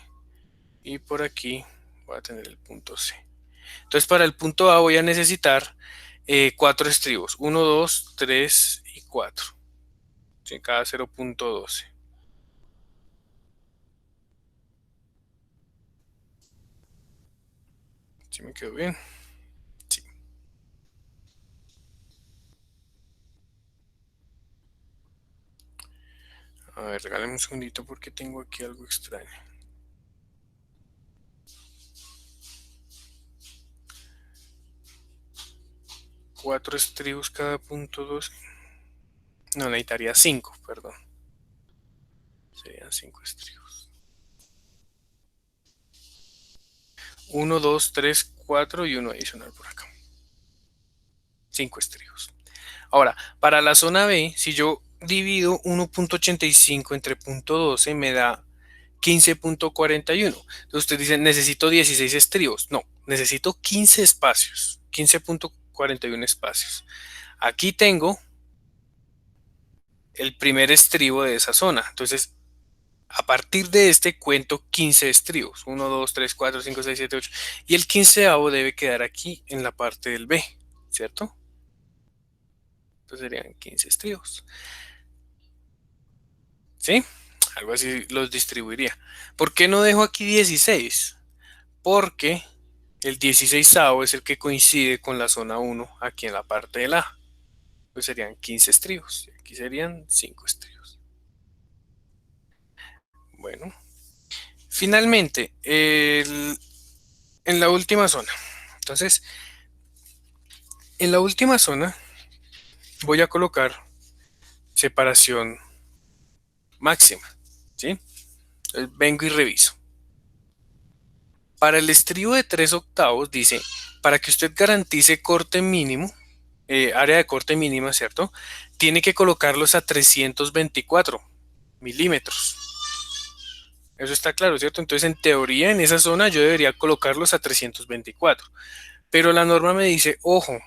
y por aquí voy a tener el punto C. Entonces para el punto A voy a necesitar 4 estribos. 1, 2, 3 y 4. ¿Sí? Cada 0.12. ¿Sí me quedó bien? Sí. A ver, regálame un segundito porque tengo aquí algo extraño. 4 estribos cada punto 12. No, necesitaría 5, perdón. Serían 5 estribos. 1, 2, 3, 4 y uno adicional por acá. 5 estribos. Ahora, para la zona B, si yo divido 1.85 entre punto 12 me da 15.41. Entonces usted dice, necesito 16 estribos. No, necesito 15 espacios. 15.41 espacios. Aquí tengo el primer estribo de esa zona. Entonces, a partir de este cuento 15 estribos. 1, 2, 3, 4, 5, 6, 7, 8. Y el quinceavo debe quedar aquí en la parte del B, ¿cierto? Entonces serían 15 estribos. ¿Sí? Algo así los distribuiría. ¿Por qué no dejo aquí 16? Porque el 16avo es el que coincide con la zona 1 aquí en la parte del A. Pues serían 15 estribos. Aquí serían 5 estribos. Bueno. Finalmente, en la última zona. Entonces, en la última zona voy a colocar separación máxima. ¿Sí? Entonces, vengo y reviso. Para el estribo de 3 octavos dice, para que usted garantice corte mínimo, área de corte mínima, ¿cierto? Tiene que colocarlos a 324 milímetros. Eso está claro, ¿cierto? Entonces, en teoría, en esa zona yo debería colocarlos a 324. Pero la norma me dice, ojo,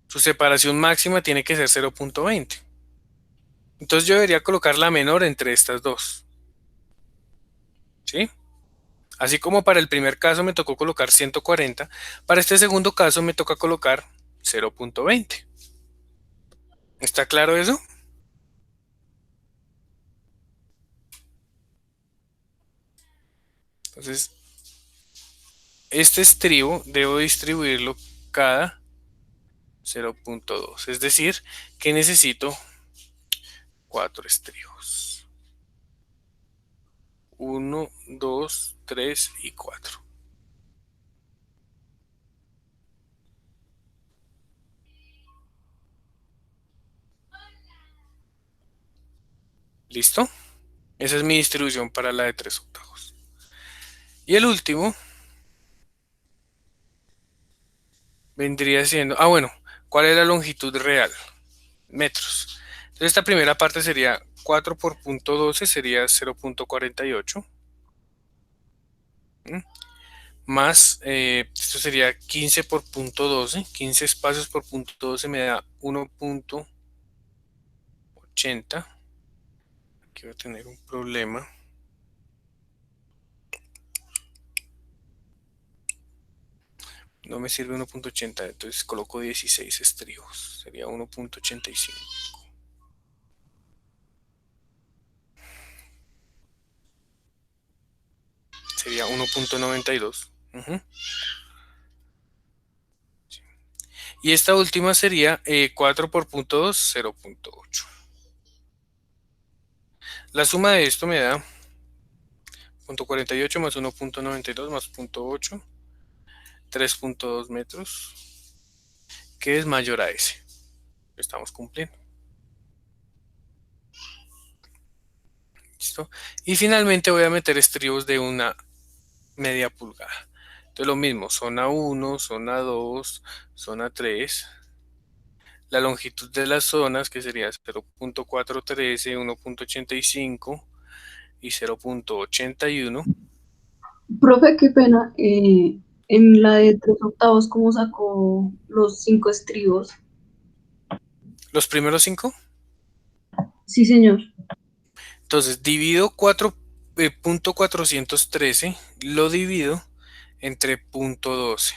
su separación máxima tiene que ser 0.20. Entonces yo debería colocar la menor entre estas dos. ¿Sí? Así como para el primer caso me tocó colocar 140, para este segundo caso me toca colocar 0.20. ¿Está claro eso? Entonces, este estribo debo distribuirlo cada 0.2. Es decir, que necesito 4 estribos. 1, 2, 3 y 4. ¿Listo? Esa es mi distribución para la de 3 octavos. Y el último vendría siendo, bueno, ¿cuál es la longitud real? Metros. Entonces esta primera parte sería 4 por punto 12 sería 0.48. Más, esto sería 15 por punto 12. 15 espacios por punto 12 me da 1.80. Aquí voy a tener un problema. No me sirve 1.80, entonces coloco 16 estribos. Sería 1.85. Sería 1.92. Y esta última sería 4 por punto 2, 0.8. La suma de esto me da 0.48 más 1.92 más 0.8, 3.2 metros, que es mayor a ese. Estamos cumpliendo. ¿Listo? Y finalmente voy a meter estribos de una media pulgada. Entonces lo mismo, zona 1, zona 2, zona 3. La longitud de las zonas, que sería 0.413, 1.85 y 0.81. Profe, qué pena. En la de 3 octavos, ¿cómo sacó los 5 estribos? Los primeros 5. Sí, señor. Entonces divido 4.413, lo divido entre punto 12.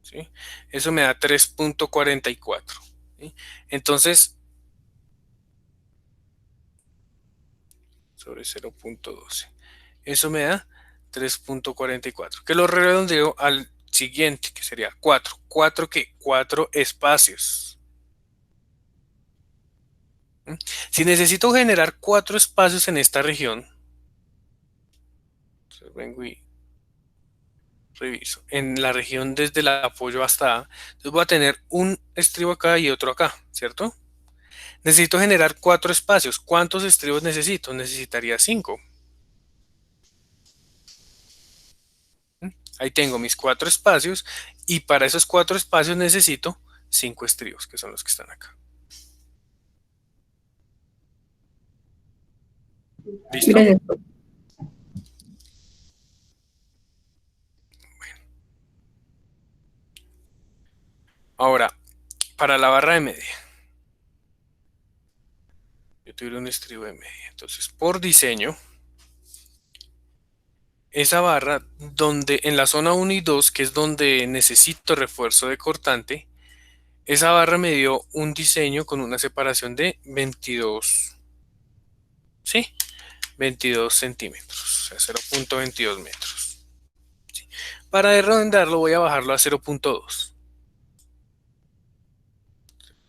¿Sí? Eso me da 3.44. ¿Sí? Entonces, sobre 0.12. Eso me da 3.44. Que lo redondeo al siguiente, que sería 4. ¿4 qué? 4 espacios. ¿Mm? Si necesito generar 4 espacios en esta región, entonces vengo y reviso. En la región desde el apoyo hasta A, entonces voy a tener un estribo acá y otro acá, ¿cierto? Necesito generar 4 espacios. ¿Cuántos estribos necesito? Necesitaría 5. Ahí tengo mis 4 espacios y para esos 4 espacios necesito 5 estribos, que son los que están acá. ¿Listo? Gracias. Ahora, para la barra de media. Yo tuviera un estribo de media. Entonces, por diseño, esa barra donde en la zona 1 y 2, que es donde necesito refuerzo de cortante, esa barra me dio un diseño con una separación de 22, ¿sí? 22 centímetros, o sea, 0.22 metros. ¿Sí? Para redondearlo voy a bajarlo a 0.2.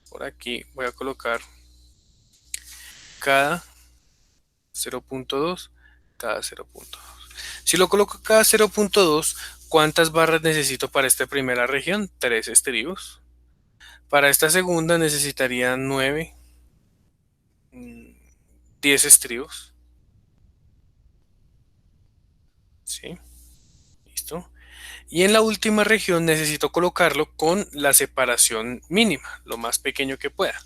Por aquí voy a colocar cada 0.2, cada 0.2. Si lo coloco cada 0.2, ¿cuántas barras necesito para esta primera región? 3 estribos. Para esta segunda necesitaría 9, 10 estribos. ¿Sí? ¿Listo? Y en la última región necesito colocarlo con la separación mínima, lo más pequeño que pueda.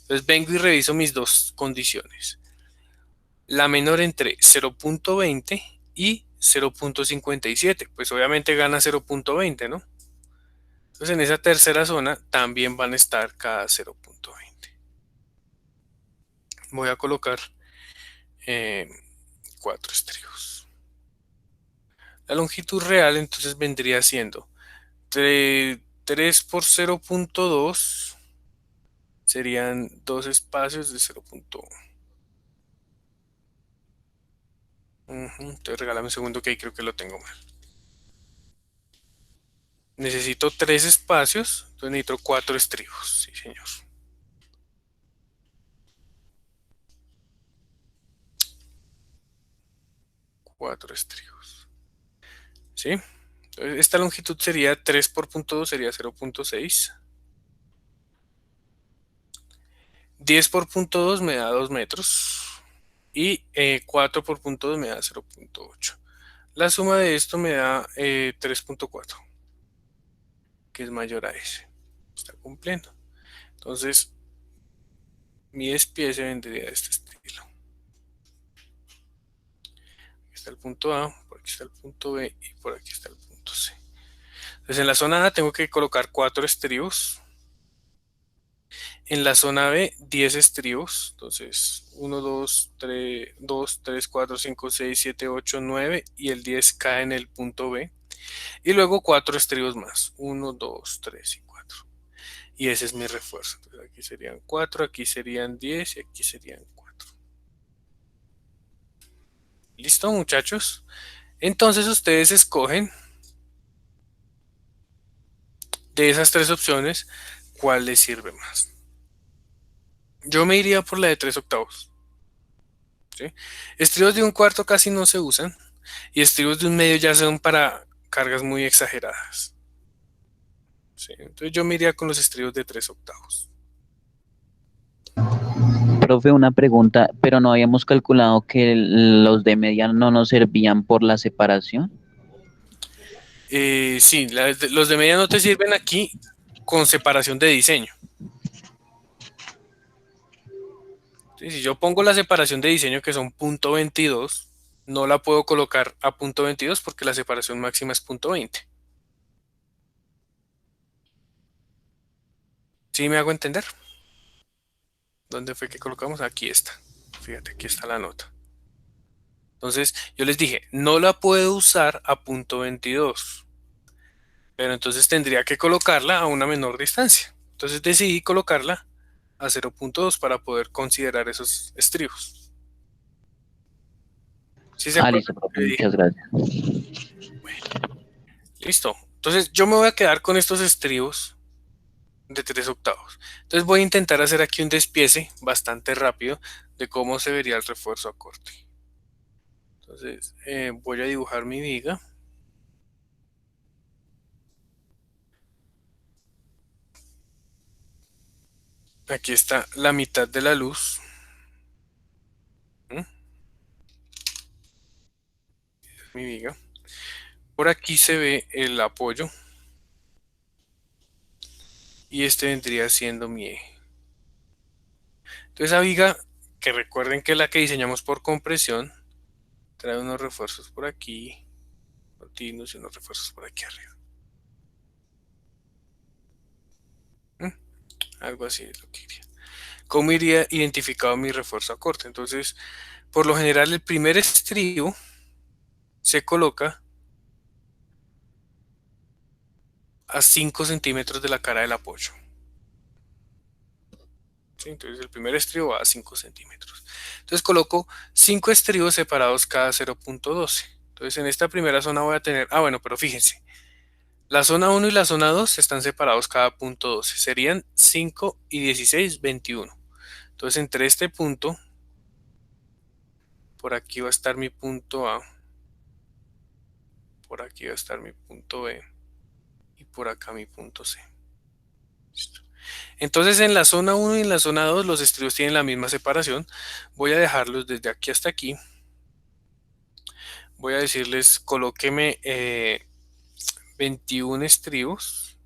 Entonces vengo y reviso mis dos condiciones. La menor entre 0.20 y 0.57, pues obviamente gana 0.20, ¿no? Entonces en esa tercera zona también van a estar cada 0.20. Voy a colocar 4 estribos. La longitud real entonces vendría siendo 3 por 0.2, serían 2 espacios de 0.1. Entonces regálame un segundo que ahí creo que lo tengo mal. Necesito 3 espacios, entonces necesito 4 estribos. Sí, señor. 4 estribos. ¿Sí? Entonces esta longitud sería 3 por punto 2, sería 0.6. 10 por punto 2 me da 2 metros. Y 4 por punto 2 me da 0.8. La suma de esto me da 3.4, que es mayor a ese. Está cumpliendo. Entonces, mi despiece vendría de este estilo. Aquí está el punto A, por aquí está el punto B y por aquí está el punto C. Entonces, en la zona A tengo que colocar 4 estribos. En la zona B, 10 estribos. Entonces, 1, 2, 3, 4, 5, 6, 7, 8, 9 y el 10 cae en el punto B. Y luego 4 estribos más. 1, 2, 3 y 4. Y ese es mi refuerzo. Entonces, aquí serían 4, aquí serían 10 y aquí serían 4. ¿Listo, muchachos? Entonces ustedes escogen de esas 3 opciones cuál les sirve más. Yo me iría por la de 3 octavos. ¿Sí? Estribos de un cuarto casi no se usan y estribos de un medio ya son para cargas muy exageradas. ¿Sí? Entonces yo me iría con los estribos de 3 octavos. Profe, una pregunta, pero no habíamos calculado que los de media no nos servían por la separación. Sí, los de media no te sirven aquí con separación de diseño. ¿Sí? Si yo pongo la separación de diseño que son punto .22, no la puedo colocar a punto .22 porque la separación máxima es punto .20. ¿Sí me hago entender? ¿Dónde fue que colocamos? Aquí está. Fíjate, aquí está la nota. Entonces yo les dije, no la puedo usar a punto 22, pero entonces tendría que colocarla a una menor distancia. Entonces decidí colocarla a 0.2 para poder considerar esos estribos. ¿Sí se acuerdan Listo, lo profe, que dije? muchas gracias. Listo. Entonces yo me voy a quedar con estos estribos de 3/8. Entonces voy a intentar hacer aquí un despiece bastante rápido de cómo se vería el refuerzo a corte. Entonces voy a dibujar mi viga. Aquí está la mitad de la luz. ¿Mm? Mi viga. Por aquí se ve el apoyo y este vendría siendo mi eje. Entonces esa viga, que recuerden que es la que diseñamos por compresión, trae unos refuerzos por aquí, continuos y unos refuerzos por aquí arriba. ¿Mm? Algo así es lo que iría. ¿Cómo iría identificado mi refuerzo a corte? Entonces, por lo general, el primer estribo se coloca a 5 centímetros de la cara del apoyo. ¿Sí? Entonces, el primer estribo va a 5 centímetros. Entonces, coloco 5 estribos separados cada 0.12. Entonces, en esta primera zona voy a tener... bueno, pero fíjense. La zona 1 y la zona 2 están separados cada punto 12. Serían 5 y 16, 21. Entonces, entre este punto, por aquí va a estar mi punto A, por aquí va a estar mi punto B y por acá mi punto C. Listo. Entonces, en la zona 1 y en la zona 2 los estribos tienen la misma separación. Voy a dejarlos desde aquí hasta aquí. Voy a decirles, colóqueme 21 estribos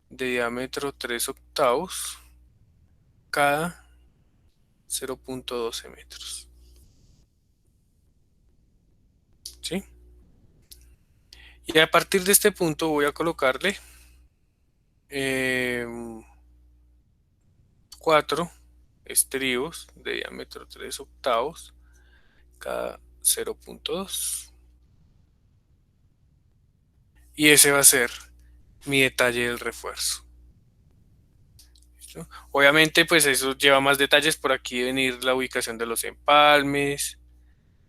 de diámetro 3/8 cada 0.12 metros. ¿Sí? Y a partir de este punto voy a colocarle 4 estribos de diámetro 3/8 cada 0.2. Y ese va a ser mi detalle del refuerzo. ¿Listo? Obviamente, pues eso lleva más detalles. Por aquí deben ir la ubicación de los empalmes,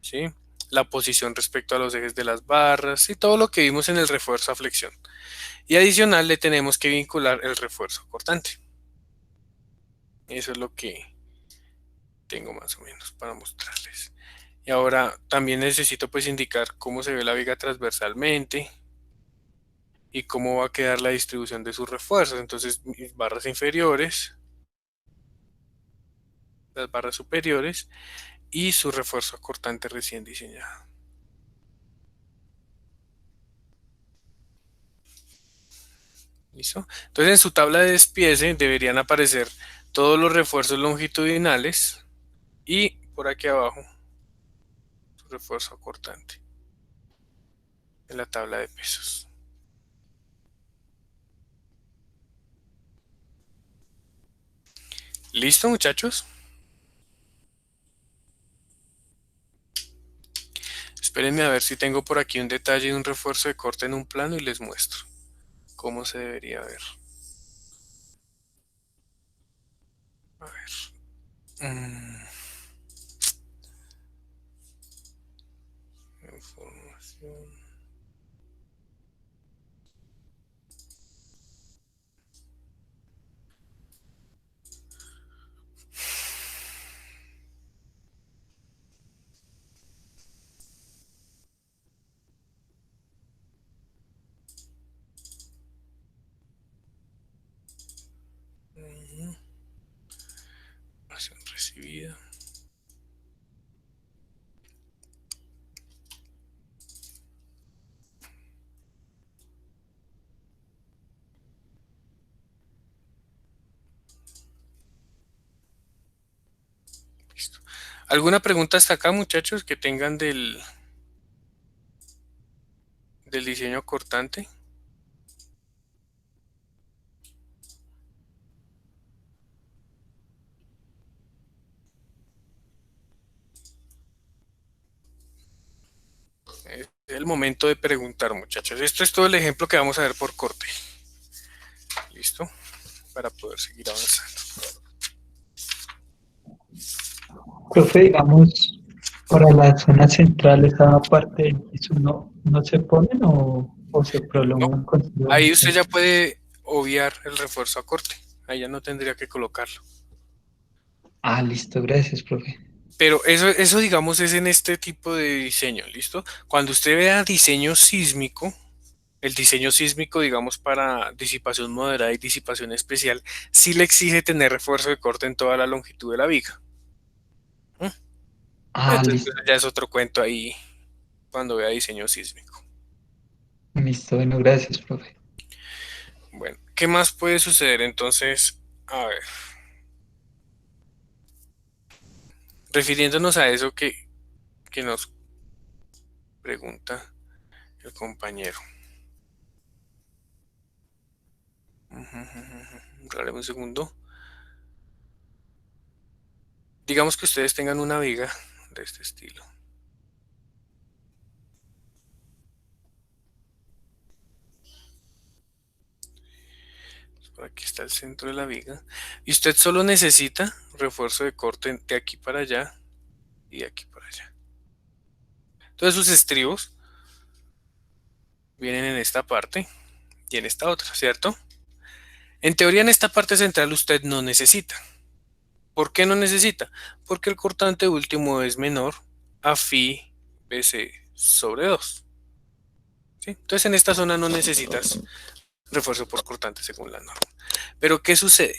¿sí? La posición respecto a los ejes de las barras y todo lo que vimos en el refuerzo a flexión. Y adicional le tenemos que vincular el refuerzo cortante. Eso es lo que tengo más o menos para mostrarles. Y ahora también necesito pues indicar cómo se ve la viga transversalmente y cómo va a quedar la distribución de sus refuerzos. Entonces mis barras inferiores, las barras superiores y su refuerzo cortante recién diseñado. ¿Listo? Entonces en su tabla de despiece deberían aparecer todos los refuerzos longitudinales y por aquí abajo su refuerzo cortante en la tabla de pesos. ¿Listo, muchachos? Espérenme a ver si tengo por aquí un detalle de un refuerzo de corte en un plano y les muestro cómo se debería ver. A ver. Información. Información recibida. Listo. ¿Alguna pregunta hasta acá, muchachos, que tengan del diseño cortante? Es el momento de preguntar, muchachos. Esto es todo el ejemplo que vamos a ver por corte. ¿Listo? Para poder seguir avanzando. Profe, digamos, para la zona central, esa parte del piso, ¿no se ponen o se No, prolongan ahí usted ya continuamente? puede obviar el refuerzo a corte. Ahí ya no tendría que colocarlo. Ah, listo, gracias, profe. Pero eso digamos es en este tipo de diseño, ¿listo? Cuando usted vea diseño sísmico, el diseño sísmico, digamos, para disipación moderada y disipación especial, sí le exige tener refuerzo de corte en toda la longitud de la viga. ¿Mm? Ah, Entonces listo, ya es otro cuento ahí cuando vea diseño sísmico. listo, bueno, gracias, profe. Bueno, ¿qué más puede suceder entonces? A ver, refiriéndonos a eso que nos pregunta el compañero. Regáleme un segundo. Digamos que ustedes tengan una viga de este estilo. Por aquí está el centro de la viga. Y usted solo necesita refuerzo de corte de aquí para allá y de aquí para allá. Entonces sus estribos vienen en esta parte y en esta otra, ¿cierto? En teoría en esta parte central usted no necesita. ¿Por qué no necesita? Porque el cortante último es menor a phi bc sobre 2. ¿Sí? Entonces en esta zona no necesitas refuerzo por cortante según la norma. Pero ¿qué sucede?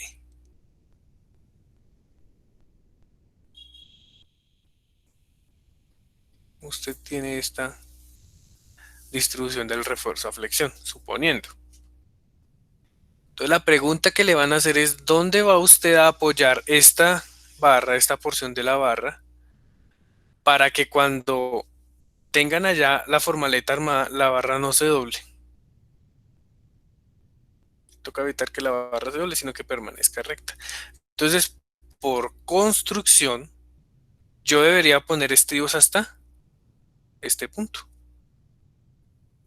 Usted tiene esta distribución del refuerzo a flexión, suponiendo. Entonces la pregunta que le van a hacer es, ¿dónde va usted a apoyar esta barra, esta porción de la barra, para que cuando tengan allá la formaleta armada, la barra no se doble? Toca evitar que la barra se doble, sino que permanezca recta. Entonces, por construcción, yo debería poner estribos hasta este punto.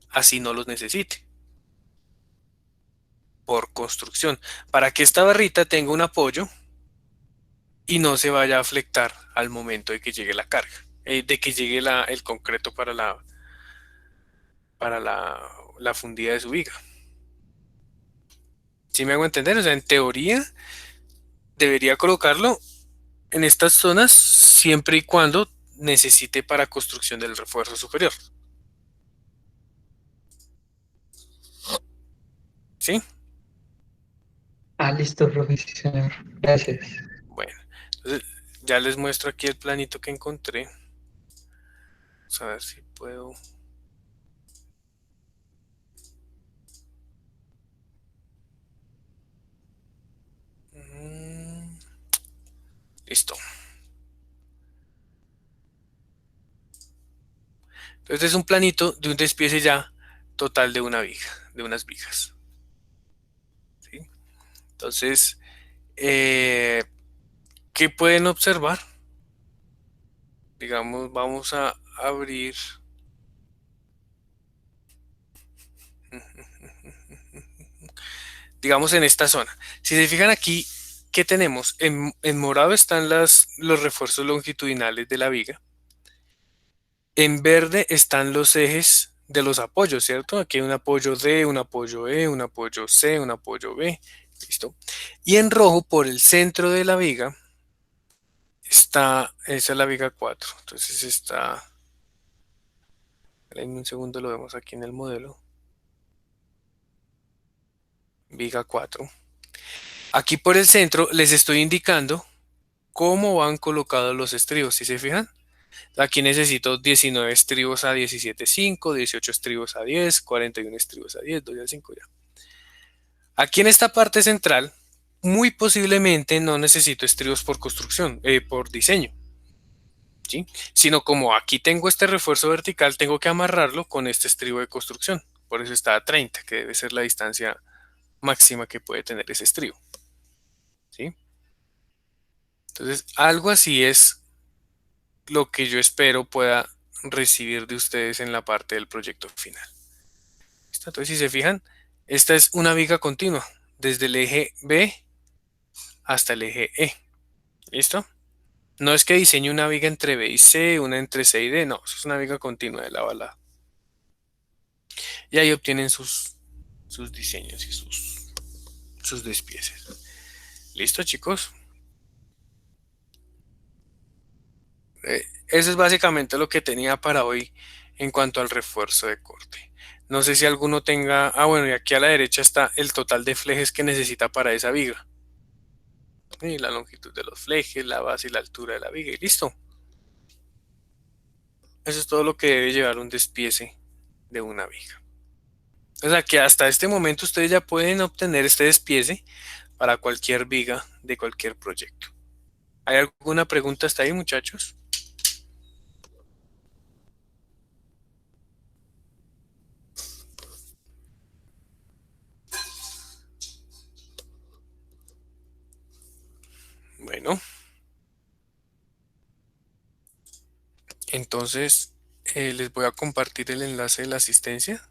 Así no los necesite. Por construcción. Para que esta barrita tenga un apoyo y no se vaya a flectar al momento de que llegue la carga. De que llegue el concreto para la fundida de su viga. ¿Sí me hago entender? O sea, en teoría debería colocarlo en estas zonas siempre y cuando necesite para construcción del refuerzo superior. ¿Sí? Ah, listo, profe, sí, señor. Gracias. Bueno, entonces ya les muestro aquí el planito que encontré. Vamos a ver si puedo. Listo. Entonces es un planito de un despiece ya total de una viga, de unas vigas. ¿Sí? Entonces, ¿qué pueden observar? Digamos, vamos a abrir. Digamos en esta zona. Si se fijan aquí, ¿qué tenemos? En morado están los refuerzos longitudinales de la viga. En verde están los ejes de los apoyos, ¿cierto? Aquí hay un apoyo D, un apoyo E, un apoyo C, un apoyo B. ¿Listo? Y en rojo, por el centro de la viga, esa es la viga 4. Entonces está, en un segundo lo vemos aquí en el modelo. Viga 4. Aquí por el centro les estoy indicando cómo van colocados los estribos, ¿sí se fijan? Aquí necesito 19 estribos a 17.5, 18 estribos a 10, 41 estribos a 10, 2 a 5 ya. Aquí en esta parte central, muy posiblemente no necesito estribos por construcción, por diseño, ¿sí? Sino como aquí tengo este refuerzo vertical, tengo que amarrarlo con este estribo de construcción. Por eso está a 30, que debe ser la distancia máxima que puede tener ese estribo, ¿sí? Entonces, algo así es lo que yo espero pueda recibir de ustedes en la parte del proyecto final. ¿Listo? Entonces, si se fijan, esta es una viga continua, desde el eje B hasta el eje E. ¿Listo? No es que diseñe una viga entre B y C, una entre C y D, no, eso es una viga continua de lado a lado. Y ahí obtienen sus diseños y sus despieces. ¿Listo, chicos? Eso es básicamente lo que tenía para hoy en cuanto al refuerzo de corte. No sé si alguno tenga... Ah, bueno, y aquí a la derecha está el total de flejes que necesita para esa viga. Y la longitud de los flejes, la base y la altura de la viga. Y listo. Eso es todo lo que debe llevar un despiece de una viga. O sea que hasta este momento ustedes ya pueden obtener este despiece para cualquier viga de cualquier proyecto. ¿Hay alguna pregunta hasta ahí, muchachos? Bueno, entonces les voy a compartir el enlace de la asistencia.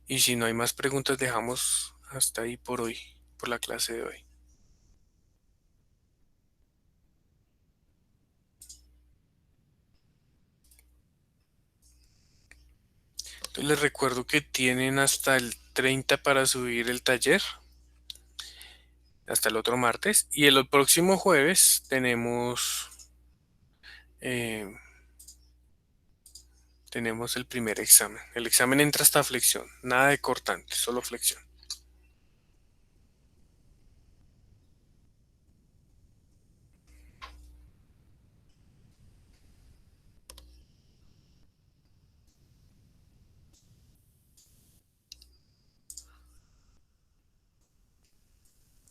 Y si no hay más preguntas, dejamos hasta ahí por hoy, por la clase de hoy. Entonces les recuerdo que tienen hasta el 30 para subir el taller, hasta el otro martes. Y el próximo jueves eh, tenemos el primer examen. El examen entra hasta flexión, nada de cortante, solo flexión.